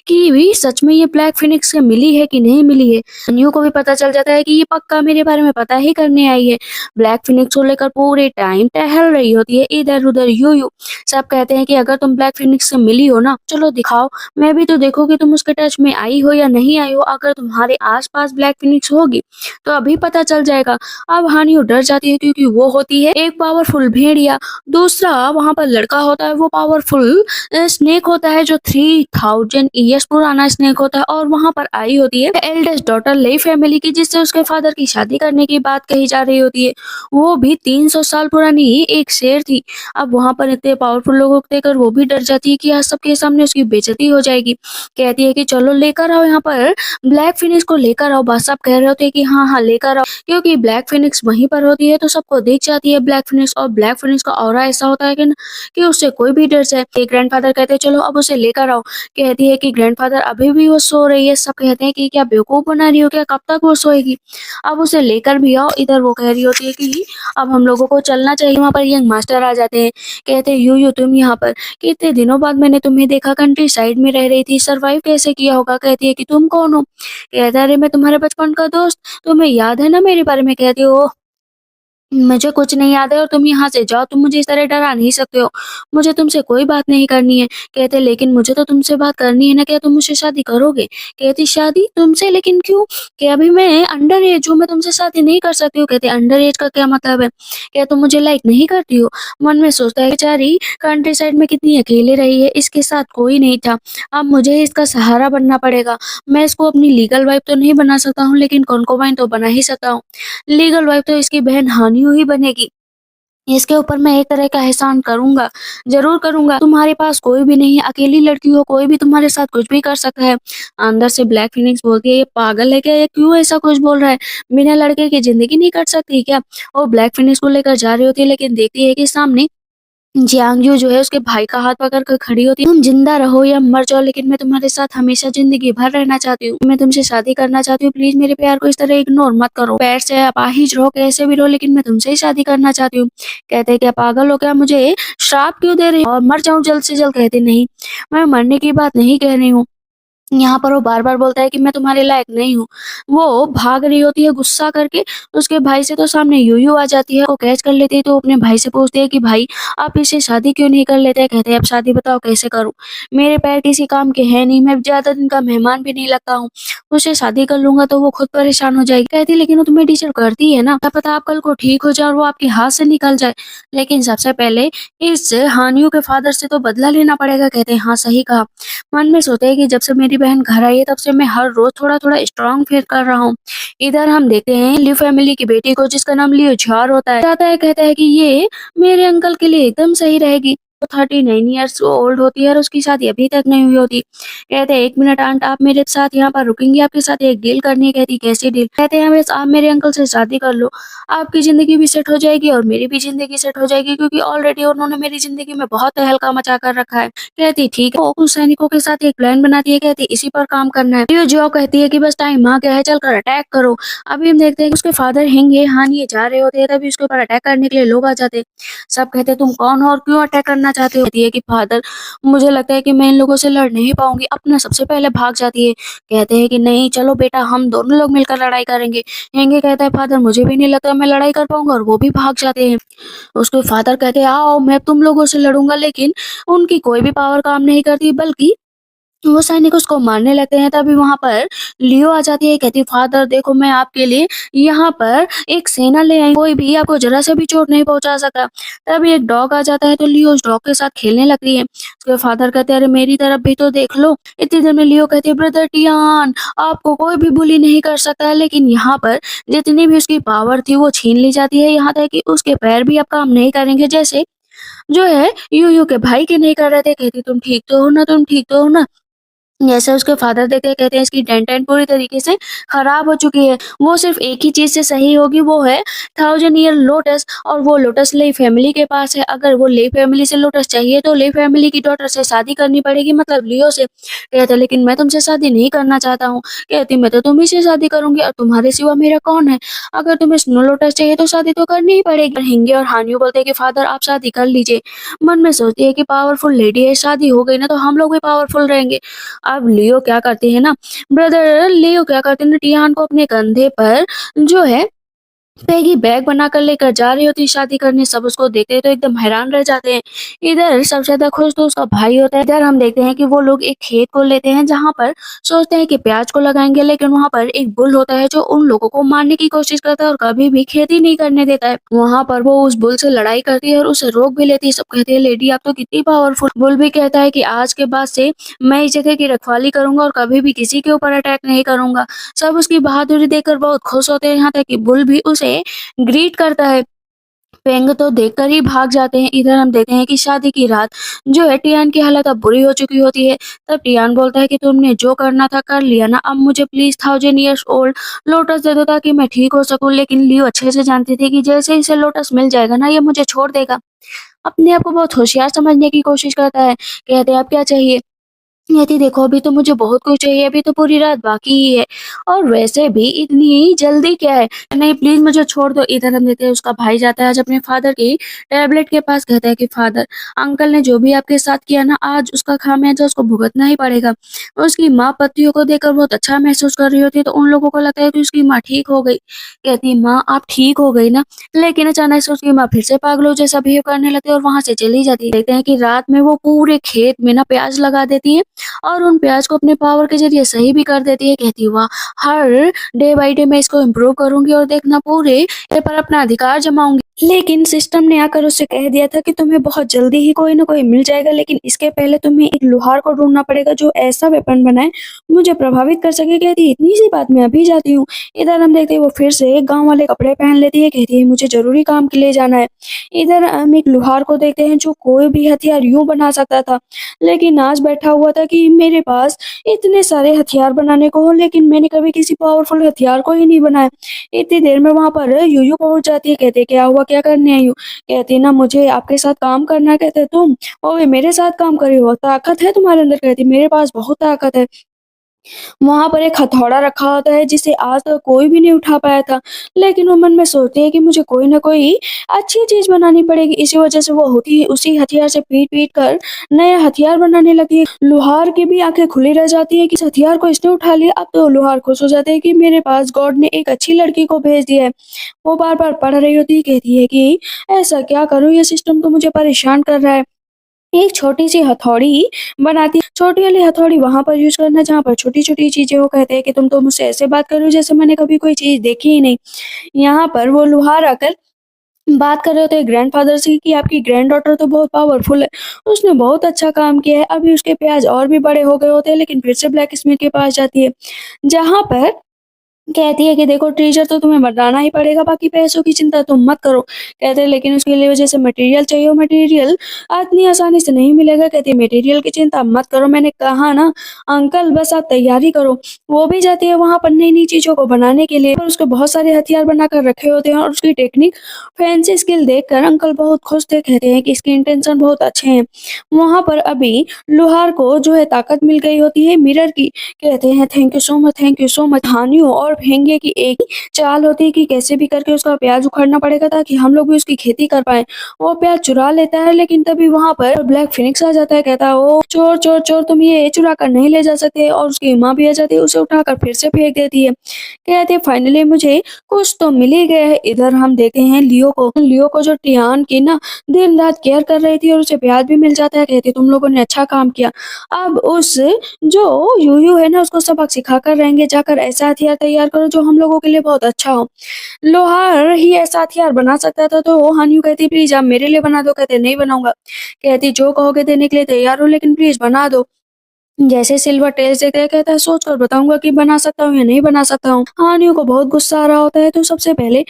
कि भी सच में ये ब्लैक फिनिक्स से मिली है कि नहीं मिली है। हानियों को भी पता चल जाता है कि ये पक्का मेरे बारे में पता ही करने आई है। ब्लैक फिनिक्स को लेकर पूरे टाइम टहल रही होती है इधर उधर यूयू। सब कहते हैं कि अगर तुम ब्लैक फिनिक्स से मिली हो ना, चलो दिखाओ, मैं भी तो देखूँ कि तुम उसके टच में आई हो या नहीं आई हो। अगर तुम्हारे आस-पास ब्लैक फिनिक्स होगी, तो अभी पता चल जाएगा। अब हानियो डर जाती है क्योंकि वो होती है एक पावरफुल भेड़िया, दूसरा वहाँ पर लड़का होता है वो पावरफुल स्नेक होता है जो 3000 ईयर्स पुराना स्नेक होता है, और वहाँ पर आई होती है एल्डेस्ट डॉटर लेई फैमिली की, जिससे उसके फादर की शादी करने की बात कही जा रही होती है। वो भी 300 साल पुरानी एक शेर थी। अब वहाँ पर इतने पावरफुल लोगों को देखकर वो भी डर जाती है कि आज सबके सामने उसकी बेइज्जती हो जाएगी। कहती है कि चलो लेकर आओ यहाँ पर ब्लैक फिनिक्स को लेकर आओ। बस सब कह रहे होते हैं कि हाँ, हाँ लेकर आओ, क्योंकि ब्लैक फिनिक्स वहीं पर होती है तो सबको दिख जाती है ब्लैक फिनिक्स, और ब्लैक फिनिक्स का ऑरा ऐसा होता है कि उससे कोई भी डर जाए। कि ग्रैंडफादर कहते हैं चलो अब उसे लेकर आओ। कहती है कि ग्रैंडफादर अभी भी वो सो रही है। सब कहते हैं कि क्या बेवकूफ बना रही हो क्या, कब तक वो सोएगी, अब उसे लेकर भी आओ। इधर वो कह रही होती है कि अब हम लोगों को चलना चाहिए। वहाँ पर यंग मास्टर आ जाते हैं। कहते हैं यूयू तुम यहाँ पर, कितने दिनों बाद मैंने तुम्हें देखा, कंट्री साइड में रह रही थी, सरवाइव कैसे किया होगा। कहती है कि तुम कौन हो। कहता है अरे मैं तुम्हारे बचपन का दोस्त, तुम्हें याद है ना मेरे बारे में। कहती हो मुझे कुछ नहीं याद है और तुम यहाँ से जाओ, तुम मुझे इस तरह डरा नहीं सकते हो, मुझे तुमसे कोई बात नहीं करनी है। कहते लेकिन मुझे तो तुमसे बात करनी है ना, क्या तुम मुझसे शादी करोगे। कहती शादी तुमसे, लेकिन क्यों। कि अभी मैं अंडर एज हूँ, मैं तुमसे शादी नहीं कर सकती हूँ। कहते अंडर एज का क्या मतलब है, क्या तुम मुझे लाइक नहीं करती हो। मन में सोचता है बेचारी कंट्री साइड में कितनी अकेले रही है, इसके साथ कोई नहीं था, अब मुझे इसका सहारा बनना पड़ेगा। मैं इसको अपनी लीगल वाइफ तो नहीं बना सकता हूँ, लेकिन कॉन्कोबाइन तो बना ही सकता हूँ। लीगल वाइफ तो इसकी बहन हानियों ही बनेगी। इसके ऊपर मैं एक तरह का एहसान करूँगा, ज़रूर करूँगा। तुम्हारे पास कोई भी नहीं है, अकेली लड़की हो, कोई भी तुम्हारे साथ कुछ भी कर सकता है। अंदर से ब्लैक फिनिक्स बोलती है, ये पागल है क्या? ये क्यों ऐसा कुछ बोल रहा है? बिना लड़के की ज़िंदगी नहीं कट सकती क्या? वो ब्लैक फिनिक्स को लेकर जा रही होती है, लेकिन देखती है कि सामने जियांग जो है उसके भाई का हाथ पकड़ कर खड़ी होती है। तुम जिंदा रहो या मर जाओ, लेकिन मैं तुम्हारे साथ हमेशा जिंदगी भर रहना चाहती हूँ। मैं तुमसे शादी करना चाहती हूँ। प्लीज मेरे प्यार को इस तरह इग्नोर मत करो। पैर से आप आहिज रहो, कैसे भी रहो, लेकिन मैं तुमसे ही शादी करना चाहती हूँ। कहते हैं क्या पागल हो क्या, मुझे श्राप क्यों दे रही हो? और मर जाऊं जल्द से जल्द। कहते नहीं, मैं मरने की बात नहीं कह रही हूँ। यहाँ पर वो बार-बार बोलता है कि मैं तुम्हारे लायक नहीं हूँ। वो भाग रही होती है गुस्सा करके, उसके भाई से तो सामने यूयू आ जाती है, वो कैच कर लेती है, तो वो अपने भाई से पूछती है कि भाई आप इससे शादी क्यों नहीं कर लेते? कहते हैं अब शादी बताओ कैसे करूँ? मेरे पैर किसी काम के हैं नहीं, मैं ज़्यादा दिन का मेहमान भी नहीं लगता हूँ। उससे शादी कर लूँगा तो वो खुद परेशान हो जाएगी। कहती लेकिन वो तुम्हें डिज़र्व करती है ना, क्या पता आप कल को ठीक हो जाओ और वो आपके हाथ से निकल जाए। लेकिन सबसे पहले इस हानियों के फादर से तो बदला लेना पड़ेगा। कहते हैं हाँ सही कहा। मन में सोचते हैं कि जब से मेरी बहन घर आई है तब से मैं हर रोज थोड़ा-थोड़ा स्ट्रॉन्ग फील कर रहा हूँ। इधर हम देखते हैं लिव फैमिली की बेटी को, जिसका नाम लियो झार होता है। आता है कहता है कि ये मेरे अंकल के लिए एकदम सही रहेगी। वो 39 इयर्स ओल्ड होती है और उसकी शादी अभी तक नहीं हुई होती। कहते हैं 1 मिनट आंट, आप मेरे साथ यहाँ पर रुकेंगी, आपके साथ एक डील करनी है। कहती कैसी डील। कहते हैं बस आप मेरे अंकल से शादी कर लो, आपकी जिंदगी भी सेट हो जाएगी और मेरी भी जिंदगी सेट हो जाएगी, क्योंकि ऑलरेडी उन्होंने मेरी जिंदगी में बहुत तहलका मचा कर रखा है। कहती ठीक है। वो कुछ सैनिकों के साथ एक प्लान बनाती है। कहती इसी पर काम करना है। ये जो कहती है कि बस टाइम आ गया है, चलकर अटैक करो। अभी हम देखते हैं कि उसके फादर हेंगे हानिए जा रहे होते हैं, तभी उसके ऊपर अटैक करने के लिए लोग आ जाते हैं। सब कहते हैं तुम कौन हो और क्यों अटैक करना चाहते हो। कहती है कि फादर मुझे लगता है कि मैं इन लोगों से लड़ नहीं पाऊंगी। अपना सबसे पहले भाग जाती है। कहते हैं कि नहीं चलो बेटा, हम दोनों लोग मिलकर लड़ाई करेंगे। हेंगे कहता है फादर मुझे भी नहीं लगता मैं लड़ाई कर पाऊंगा, और वो भी भाग जाते हैं। उसके फादर कहते हैं आओ मैं तुम लोगों से लड़ूंगा, लेकिन उनकी कोई भी पावर काम नहीं करती, बल्कि वो सैनिक उसको मारने लगते हैं। तभी वहाँ पर लियो आ जाती है। कहती फादर देखो मैं आपके लिए यहाँ पर एक सेना ले आई, कोई भी आपको जरा से भी चोट नहीं पहुंचा सका। तभी एक डॉग आ जाता है, तो लियो उस डॉग के साथ खेलने लगती है। उसके फादर कहते हैं अरे मेरी तरफ भी तो देख लो। इतनी देर में लियो कहती है ब्रदर टियान, आपको कोई भी बुली नहीं कर सकता है। लेकिन यहाँ पर जितनी भी उसकी पावर थी वो छीन ली जाती है, यहाँ तक कि उसके पैर भी अब काम नहीं करेंगे, जैसे जो है यूयू के भाई के नहीं कर रहे थे। कहती तुम ठीक तो हो ना, तुम ठीक तो हो ना। जैसे उसके फादर देखते हैं, कहते हैं इसकी डेंटेन पूरी तरीके से खराब हो चुकी है। वो सिर्फ़ एक ही चीज़ से सही होगी, वो है 1000 ईयर लोटस, और वो लोटस लेई फैमिली के पास है। अगर वो लेई फैमिली से लोटस चाहिए तो लेई फैमिली की डॉटर से शादी करनी पड़ेगी, मतलब लियो से। कहता है लेकिन मैं तुमसे शादी नहीं करना चाहता हूँ। कहती मैं तो तुम्ही से शादी करूँगी और तुम्हारे सिवा मेरा कौन है? अगर तुम्हें स्नो लोटस चाहिए तो शादी तो करनी ही पड़ेगी। हिंगे और हान्यू बोलते हैं कि फादर आप शादी कर लीजिए। मन में सोचती है कि पावरफुल लेडी है, शादी हो गई ना तो हम लोग भी पावरफुल रहेंगे। अब लियो क्या करते हैं ना, ब्रदर लियो क्या करते हैं ना, टियान को अपने कंधे पर जो है पैगी बैग बनाकर लेकर जा रही होती है शादी करने। सब उसको देखते हैं तो एकदम हैरान रह जाते हैं। इधर सबसे ज्यादा खुश तो उसका भाई होता है। इधर हम देखते हैं कि वो लोग एक खेत को लेते हैं जहाँ पर सोचते हैं कि प्याज को लगाएंगे, लेकिन वहाँ पर एक बुल होता है जो उन लोगों को मारने की कोशिश करता है और कभी भी खेती नहीं करने देता है। वहाँ पर वो उस बुल से लड़ाई करती है और उसे रोक भी लेती है। सब कहते हैं लेडी आप तो कितनी पावरफुल। बुल भी कहता है कि आज के बाद से मैं इस जगह की रखवाली करूंगा और कभी भी किसी के ऊपर अटैक नहीं करूंगा। सब उसकी बहादुरी देखकर बहुत खुश होते हैं, यहाँ तक कि बुल भी उसे ग्रीट करता है। पेंग तो देखकर ही भाग जाते हैं। इधर हम देखते हैं कि शादी की रात जो है टियान की हालत अब बुरी हो चुकी होती है। तब टियान बोलता है कि तुमने जो करना था कर लिया ना, अब मुझे प्लीज 1000 ईयर्स ओल्ड लोटस दे दो ताकि मैं ठीक हो सकूं। लेकिन लियो अच्छे से जानती थी कि जैसे इसे लोटस मिल जाएगा ना ये मुझे छोड़ देगा। अपने आप को बहुत होशियार समझने की कोशिश करता है। कहते हैं अब क्या चाहिए? यदि देखो अभी तो मुझे बहुत कुछ चाहिए, अभी तो पूरी रात बाकी ही है और वैसे भी इतनी जल्दी क्या है? नहीं प्लीज मुझे छोड़ दो। इधर हम देखते हैं उसका भाई जाता है आज अपने फादर की टैबलेट के पास। कहता है कि फादर अंकल ने जो भी आपके साथ किया ना, आज उसका खामियाजा उसको भुगतना ही पड़ेगा। उसकी माँ पतियों को देखकर बहुत अच्छा महसूस कर रही होती है तो उन लोगों को लगता है कि उसकी माँ ठीक हो गई। कहती है माँ आप ठीक हो गई ना, लेकिन अचानक से उसकी माँ फिर से पागलों जैसा बिहेव करने लगती है और वहां से चली जाती है। देखते हैं कि रात में वो पूरे खेत में ना प्याज लगा देती है और उन प्याज को अपने पावर के ज़रिए सही भी कर देती है। कहती है वाह! हर डे बाय डे मैं इसको इम्प्रूव करूँगी और देखना पूरे ए पर अपना अधिकार जमाऊँगी। लेकिन सिस्टम ने आकर उससे कह दिया था कि तुम्हें बहुत जल्दी ही कोई न कोई मिल जाएगा, लेकिन इसके पहले तुम्हें एक लोहार को ढूँढना पड़ेगा जो ऐसा वेपन बनाए मुझे प्रभावित कर सके। कहती है इतनी सी बात मैं अभी जाती हूँ। इधर हम देखते हैं वो फिर से गाँव वाले कपड़े पहन लेती है। कहती है मुझे ज़रूरी काम के लिए जाना है। इधर हम एक लोहार को देखते हैं जो कोई भी हथियार यूँ बना सकता था। लेकिन आज बैठा हुआ था कि मेरे पास इतने सारे हथियार बनाने को हो, लेकिन मैंने कभी किसी पावरफुल हथियार को ही नहीं बनाया। इतनी देर में वहाँ पर यूयू पहुँच जाती है। कहते क्या हुआ, क्या करने आई हो? कहती ना मुझे आपके साथ काम करना है। कहते तुम ओए मेरे साथ काम कर रही हो, ताकत है तुम्हारे अंदर? कहती मेरे पास बहुत ताकत है। वहाँ पर एक हथौड़ा रखा होता है जिसे आज तक कोई भी नहीं उठा पाया था। लेकिन वो मन में सोचती है कि मुझे कोई न कोई अच्छी चीज़ बनानी पड़ेगी। इसी वजह से वो होती उसी हथियार से पीट-पीट कर नया हथियार बनाने लगी है। लोहार की भी आँखें खुली रह जाती है कि इस हथियार को इसने उठा लिया। अब तो लोहार खुश हो जाते हैं कि मेरे पास गॉड ने एक अच्छी लड़की को भेज दिया है। वो बार-बार पढ़ रही होती है, कहती है कि ऐसा क्या करूँ, ये सिस्टम तो मुझे परेशान कर रहा है। एक छोटी-सी हथौड़ी बनाती है। छोटी वाली हथौड़ी वहाँ पर यूज़ करना जहाँ पर छोटी-छोटी चीज़ें हो। कहते हैं कि तुम तो मुझसे ऐसे बात कर रही हो जैसे मैंने कभी कोई चीज़ देखी ही नहीं। यहाँ पर वो लोहार आकर बात कर रहे होते हैं ग्रैंडफ़ादर से कि आपकी ग्रैंडडॉटर तो बहुत पावरफुल है। उसने बहुत अच्छा काम किया है। अभी उसके प्याज़ और भी बड़े हो गए होते हैं, लेकिन फिर से ब्लैक स्मिथ के पास जाती है। जहाँ पर कहती है कि देखो ट्रेज़र तो तुम्हें बनाना ही पड़ेगा, बाकी पैसों की चिंता तुम मत करो। कहते हैं लेकिन उसके लिए जैसे मटेरियल चाहिए, वो मटेरियल इतनी आसानी से नहीं मिलेगा। कहती है मटेरियल की चिंता मत करो, मैंने कहा ना अंकल बस आप तैयारी करो। वो भी जाती है वहाँ पर नई-नई चीज़ों को बनाने के लिए, पर उसके बहुत सारे हथियार बनाकर रखे होते हैं और उसकी टेक्निक फैंसी स्किल देखकर अंकल बहुत खुश थे। कहते हैं कि इसके इंटेंशन बहुत अच्छे हैं। वहाँ पर अभी लोहार को जो है ताकत मिल गई होती है मिरर की। कहते हैं थैंक यू सो मच हानियो और भेंगे की एक ही चाल होती है कि कैसे भी करके उसका प्याज उखाड़ना पड़ेगा ताकि हम लोग भी उसकी खेती कर पाएँ। वो प्याज चुरा लेता है, लेकिन तभी वहाँ पर ब्लैक फिनिक्स आ जाता है। कहता है ओ चोर चोर चोर तुम ये चुरा कर नहीं ले जा सकते, और उसकी माँ भी आ जाती है, उसे उठाकर फिर से फेंक देती है। कहते हैं फाइनली मुझे कुछ तो मिल ही गया है। इधर हम देखते हैं लियो को जो टियान की ना दिन रात केयर कर रही थी और उसे प्याज भी मिल जाता है। कहती तुम लोगों ने अच्छा काम किया। अब उस जो यूयू है ना उसको सबक सिखाकर रहेंगे, जाकर ऐसा हथियार तैयार करो जो हम लोगों के लिए बहुत अच्छा हो। लोहार ही ऐसा हथियार बना सकता था तो हानियो कहती प्लीज आप मेरे लिए बना दो। कहते नहीं बनाऊंगा। कहती जो कहोगे देने के लिए तैयार हो, लेकिन प्लीज बना दो। जैसे सिल्वर टेल्स देखता है, कहता है सोच कर बताऊंगा कि बना सकता हूँ या नहीं बना सकता हूँ। हानियों को बहुत गुस्सा आ रहा होता है, तो सबसे पहले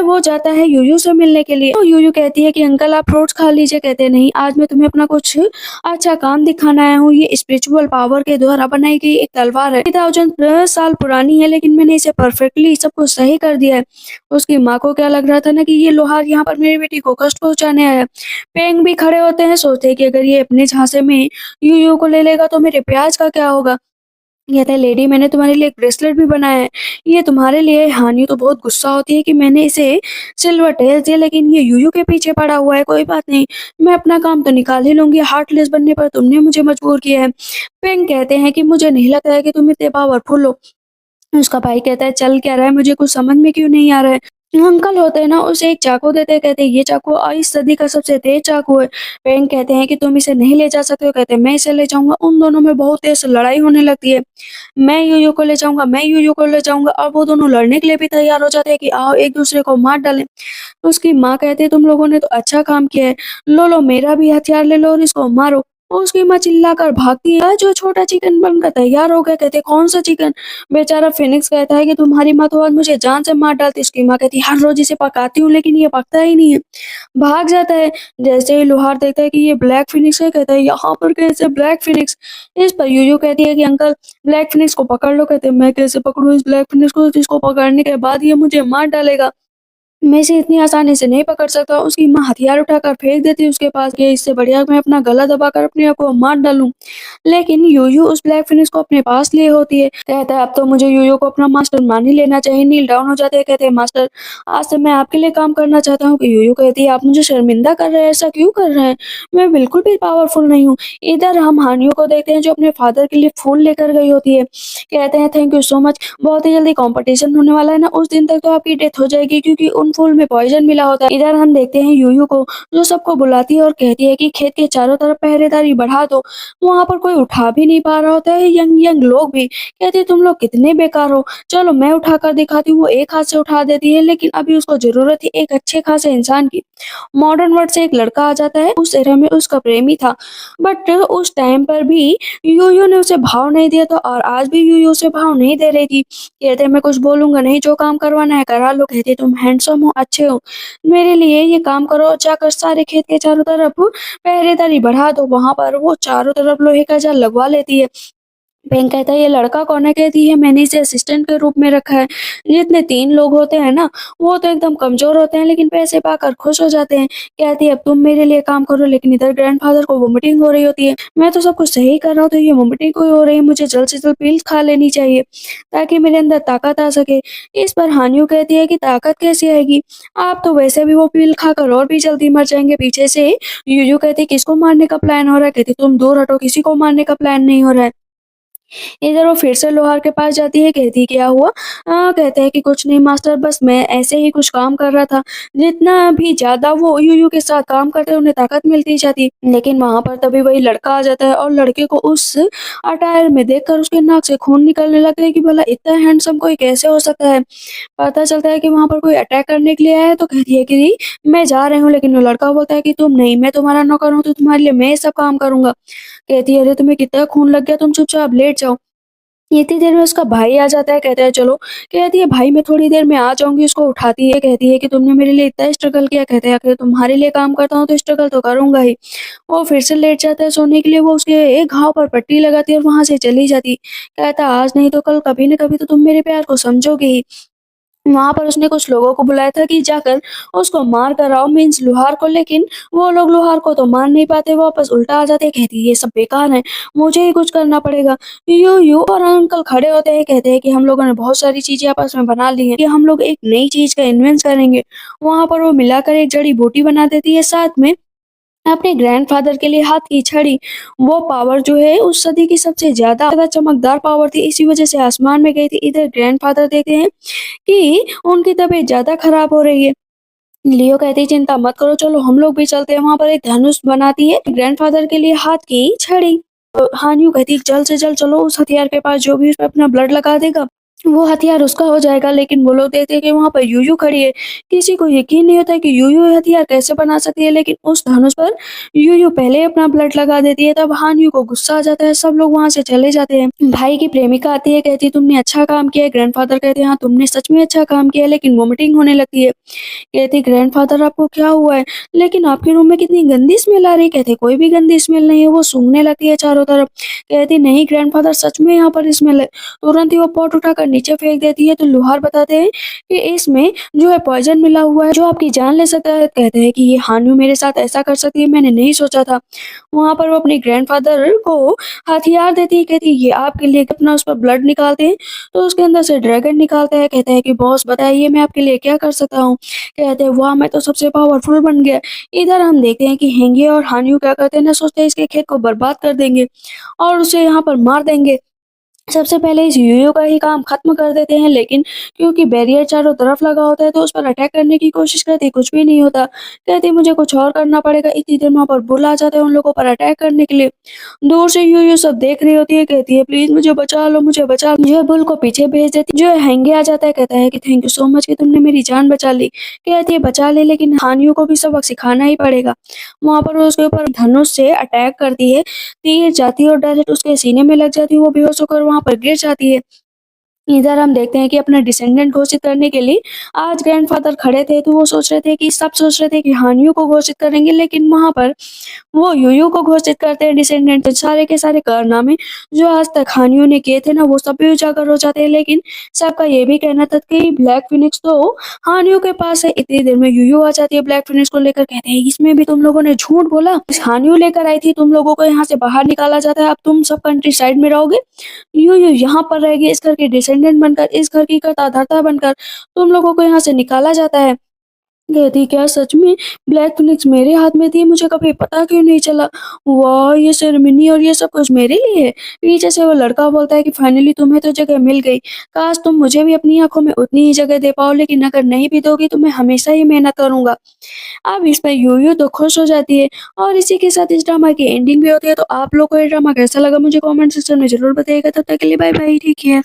वो जाता है यूयू से मिलने के लिए। तो यूयू कहती है कि अंकल आप फ्रूट्स खा लीजिए। कहते हैं नहीं, आज मैं तुम्हें अपना कुछ अच्छा काम दिखाने आया हूँ। ये स्पिरिचुअल पावर के द्वारा बनाई गई एक तलवार है, 3000 साल पुरानी है, लेकिन मैंने इसे परफेक्टली सब कुछ सही कर दिया है। उसकी माँ को क्या लग रहा था ना कि ये लोहार यहाँ पर मेरी बेटी को कष्ट पहुंचाने आया है। पेंग भी खड़े होते हैं, सोचते हैं कि अगर ये अपने झांसे में यूयू को ले लेगा तो मेरे प्याज का क्या होगा? कहता है लेडी, मैंने तुम्हारे लिए एक ब्रेसलेट भी बनाया है, ये तुम्हारे लिए है। हानि तो बहुत गुस्सा होती है कि मैंने इसे सिल्वर टेल्स दिया, लेकिन ये यूयू के पीछे पड़ा हुआ है। कोई बात नहीं, मैं अपना काम तो निकाल ही लूंगी, हार्टलेस बनने पर तुमने मुझे मजबूर किया है। पेंग कहते हैं कि मुझे नहीं लगता है कि तुम इतने पावरफुल हो। उसका भाई कहता है चल क्या रहा है, मुझे कुछ समझ में क्यों नहीं आ रहा है। अंकल होते हैं ना, उसे एक चाकू देते हैं, कहते हैं ये चाकू इस सदी का सबसे तेज चाकू है। पेंग कहते हैं कि तुम इसे नहीं ले जा सकते हो। कहते हैं मैं इसे ले जाऊंगा। उन दोनों में बहुत तेज लड़ाई होने लगती है। मैं यूयू को ले जाऊंगा, मैं यूयू को ले जाऊंगा, और वो दोनों लड़ने के लिए भी तैयार हो जाते हैं कि आओ एक दूसरे को मार डालें। उसकी माँ कहती है तुम लोगों ने तो अच्छा काम किया है, लो लो मेरा भी हथियार ले लो और इसको मारो। उसकी माँ चिल्लाकर भागती है, जो छोटा चिकन बनकर तैयार हो गया। कहते कौन सा चिकन? बेचारा फिनिक्स कहता है कि तुम्हारी माँ तो आज मुझे जान से मार डालती। उसकी माँ कहती है हर रोज इसे पकाती हूँ, लेकिन ये पकता ही नहीं है। भाग जाता है। जैसे ही लोहार देखता है कि ये ब्लैक फिनिक्स है, कहता है यहाँ पर कैसे ब्लैक फिनिक्स? इस पर यूयू कहती है कि अंकल ब्लैक फिनिक्स को पकड़ लो। कहते हैं मैं कैसे पकड़ूं इस ब्लैक फिनिक्स को, जिसको पकड़ने के बाद ये मुझे मार डालेगा। मैं इसे इतनी आसानी से नहीं पकड़ सकता। उसकी माँ हथियार उठाकर फेंक देती है उसके पास कि इससे बढ़िया मैं अपना गला दबाकर अपने आप को मार डालूं। लेकिन यूयू उस ब्लैक फिनिश को अपने पास लिए होती है। कहता है अब तो मुझे यूयू को अपना मास्टर मान ही लेना चाहिए। नील डाउन हो जाते हैं, कहते हैं मास्टर आज से मैं आपके लिए काम करना चाहता हूँ। कि यूयू कहती है आप मुझे शर्मिंदा कर रहे हैं, ऐसा क्यों कर रहे हैं? मैं बिल्कुल भी पावरफुल नहीं हूँ। इधर हम हानियों को देखते हैं जो अपने फादर के लिए फूल लेकर गई होती है। कहते हैं थैंक यू सो मच, बहुत ही जल्दी कंपटीशन होने वाला है ना, उस दिन तक तो आपकी डेथ हो जाएगी क्योंकि उन फूल में पॉइजन मिला होता है। इधर हम देखते हैं यूयू को, जो सबको बुलाती है और कहती है कि खेत के चारों तरफ पहरेदारी बढ़ा दो। वहाँ पर कोई उठा भी नहीं पा रहा होता है, यंग यंग लोग भी कहते हैं तुम लोग कितने बेकार हो, चलो मैं उठा कर दिखाती हूँ। वो एक हाथ से उठा देती है, लेकिन अभी उसको जरूरत थी एक अच्छे खासे इंसान की। मॉडर्न वर्ल्ड से एक लड़का आ जाता है, उस एरा में उसका प्रेमी था, बट उस टाइम पर भी यूयू ने उसे भाव नहीं दिया था, और आज भी यूयू उसे भाव नहीं दे रही थी। कहते मैं कुछ बोलूंगा नहीं, जो काम करवाना है करा लो। कहते तुम हैंडसम हो, अच्छे हो, मेरे लिए ये काम करो और जाकर सारे खेत के चारों तरफ पहरेदारी बढ़ा दो। वहां पर वो चारों तरफ लोहे का जाल लगवा लेती है। बैंक कहता है ये लड़का कौन है? कहती है मैंने इसे असिस्टेंट के रूप में रखा है। जितने 3 लोग होते हैं ना, वो तो एकदम कमजोर होते हैं लेकिन पैसे पाकर खुश हो जाते हैं। कहती है अब तुम मेरे लिए काम करो, लेकिन इधर ग्रैंडफादर को वोमिटिंग हो रही होती है। मैं तो सब कुछ सही कर रहा हूँ, तो ये वोमिटिंग क्यों हो रही है? मुझे जल्द से जल्द पिल खा लेनी चाहिए ताकि मेरे अंदर ताकत आ सके। इस पर हानियो कहती है कि ताकत कैसे आएगी, आप तो वैसे भी वो पिल खाकर और भी जल्दी मर जाएंगे। पीछे से यूयू कहती है किसको मारने का प्लान हो रहा है? कहती तुम दूर हटो, किसी को मारने का प्लान नहीं हो रहा है। इधर वो फिर से लोहार के पास जाती है, कहती क्या हुआ? कहता है कि कुछ नहीं मास्टर, बस मैं ऐसे ही कुछ काम कर रहा था। जितना भी ज्यादा वो यूयू के साथ काम करते हैं उन्हें ताकत मिलती जाती, लेकिन वहां पर तभी वही लड़का आ जाता है और लड़के को उस अटायर में देखकर उसके नाक से खून निकलने लगता है कि भला इतना हैंडसम कोई कैसे हो सकता है। पता चलता है कि वहां पर कोई अटैक करने के लिए आया है, तो कहती है कि मैं जा रही हूँ, लेकिन वो लड़का बोलता है कि तुम नहीं, मैं तुम्हारा नौकर हूँ, तो तुम्हारे लिए मैं ये सब काम करूंगा। कहती है अरे तुम्हें कितना खून लग गया, तुम चुपचाप लेट जाओ। इतनी देर में उसका भाई आ जाता है, कहता है चलो। कहती है भाई मैं थोड़ी देर में आ जाऊंगी। उसको उठाती है, कहती है कि तुमने मेरे लिए इतना स्ट्रगल किया। कहते हैं कि तुम्हारे लिए काम करता हूँ तो स्ट्रगल तो करूंगा ही। वो फिर से लेट जाता है सोने के लिए। वो उसके एक घाव पर पट्टी लगाती है और वहां से चली जाती। कहता आज नहीं तो कल, कभी न कभी तो तुम मेरे प्यार को समझोगे ही। वहाँ पर उसने कुछ लोगों को बुलाया था कि जाकर उसको मार कर आओ, मीन्स लोहार को, लेकिन वो लोग लोहार को तो मार नहीं पाते, वापस उल्टा आ जाते। कहती है ये सब बेकार है, मुझे ही कुछ करना पड़ेगा। यू और अंकल खड़े होते हैं, कहते हैं कि हम लोगों ने बहुत सारी चीजें आपस में बना ली हैं कि हम लोग एक नई चीज का इन्वेंट करेंगे। वहां पर वो मिलाकर एक जड़ी बूटी बना देती है, साथ में अपने ग्रैंडफादर के लिए हाथ की छड़ी। वो पावर जो है उस सदी की सबसे ज्यादा चमकदार पावर थी, इसी वजह से आसमान में गई थी। इधर ग्रैंडफादर देखते हैं कि उनकी तबीयत ज़्यादा खराब हो रही है। लियो कहती है चिंता मत करो, चलो हम लोग भी चलते हैं। वहाँ पर एक धनुष बनाती है ग्रैंडफादर के लिए हाथ की छड़ी। हानियो कहती है जल्द से जल्द चलो उस हथियार के पास, जो भी उस पे अपना ब्लड लगा देगा वो हथियार उसका हो जाएगा, लेकिन वो लोग देखते हैं कि वहाँ पर यूयू खड़ी है। किसी को यकीन नहीं होता कि यूयू हथियार कैसे बना सकती है, लेकिन उस धनुष पर यूयू पहले अपना ब्लड लगा देती है। तब हान्यू को गुस्सा आ जाता है, सब लोग वहाँ से चले जाते हैं। भाई की प्रेमिका आती है, कहती है तुमने अच्छा काम किया है। ग्रैंडफादर कहते हैं हाँ तुमने सच में अच्छा काम किया है, लेकिन वोमिटिंग होने लगती है। कहती ग्रैंडफादर आपको क्या हुआ है? लेकिन आपके रूम में कितनी गंदी स्मेल आ रही है। कहते कोई भी गंदी स्मेल नहीं है, वो सूंघने लगती है चारों तरफ। कहती नहीं ग्रैंडफादर सच में यहाँ पर स्मेल है। तुरंत ही वो पॉट उठाकर नीचे फेंक देती है। तो लोहार बताते हैं कि इसमें जो है पॉइजन मिला हुआ है जो आपकी जान ले सकता है। कहते हैं कि ये हान्यू मेरे साथ ऐसा कर सकती है, मैंने नहीं सोचा था। वहाँ पर वो अपने ग्रैंडफादर को हथियार देती है, कहती है ये आपके लिए। अपना उस पर ब्लड निकालते हैं तो उसके अंदर से ड्रैगन निकालता है। कहता है कि बॉस बताइए मैं आपके लिए क्या कर सकता हूँ। कहते हैं वाह मैं तो सबसे पावरफुल बन गया। इधर हम देखते हैं कि हेंगे और हान्यू क्या करते हैं ना, सोचते हैं इसके खेत को बर्बाद कर देंगे और उसे यहाँ पर मार देंगे। सबसे पहले इस यूयो का ही काम खत्म कर देते हैं, लेकिन क्योंकि बैरियर चारों तरफ लगा होता है तो उस पर अटैक करने की कोशिश करती, कुछ भी नहीं होता। कहती मुझे कुछ और करना पड़ेगा। इतनी देर में वहाँ पर बुल आ जाते हैं उन लोगों पर अटैक करने के लिए। दूर से यूयो सब देख रही होती है, कहती है प्लीज मुझे बचा लो, मुझे बचा लो। जो है बुल को पीछे भेज देती, जो है हैंगे आ जाता है, कहता है कि थैंक यू सो मच कि तुमने मेरी जान बचा ली। कहती है बचा ली, लेकिन हानियों को भी सबक सिखाना ही पड़ेगा। वहाँ पर वो उसके ऊपर धनुष से अटैक करती है, तीर जाती है और डायरेक्ट उसके सीने में लग जाती है। वो बेहोश होकर वहाँ पर गिर जाती है। इधर हम देखते हैं कि अपना डिसेंडेंट घोषित करने के लिए आज ग्रैंडफादर खड़े थे, तो वो सोच रहे थे कि सब सोच रहे थे कि हानियों को घोषित करेंगे, लेकिन वहाँ पर वो यूयू को घोषित करते हैं डिसेंडेंट। तो सारे के सारे कारनामे जो आज तक हानियों ने किए थे ना, वो सब भी उजागर हो जाते हैं। लेकिन सबका ये भी कहना था कि ब्लैक फिनिक्स तो हानियों के पास है। इतनी देर में यूयू आ जाती है ब्लैक फिनिक्स को लेकर, कहते हैं इसमें भी तुम लोगों ने झूठ बोला। हानियों लेकर आई थी, तुम लोगों को यहाँ से बाहर निकाला जाता है, अब तुम सब कंट्री साइड में रहोगे। यूयू यहाँ पर रहेगी, इस घर के डिसेंडेंट बनकर, इस घर की कर्ता-धर्ता बनकर तुम लोगों को यहाँ से निकाला जाता है। कहती क्या सच में ब्लैक फिनिक्स मेरे हाथ में थी, मुझे कभी पता क्यों नहीं चला। वाह ये सेरेमनी और ये सब कुछ मेरे लिए है। पीछे से वो लड़का बोलता है कि फाइनली तुम्हें तो जगह मिल गई, काश तुम मुझे भी अपनी आंखों में उतनी ही जगह दे पाओ, लेकिन अगर नहीं भी दोगी तो मैं हमेशा ही मेहनत करूंगा। अब इसमें यूयू तो खुश हो जाती है और इसी के साथ इस ड्रामा की एंडिंग भी होती है। तो आप लोग को ये ड्रामा कैसा लगा मुझे कमेंट सेक्शन में जरूर बताइएगा। तब तक के लिए बाय बाय, ठीक है।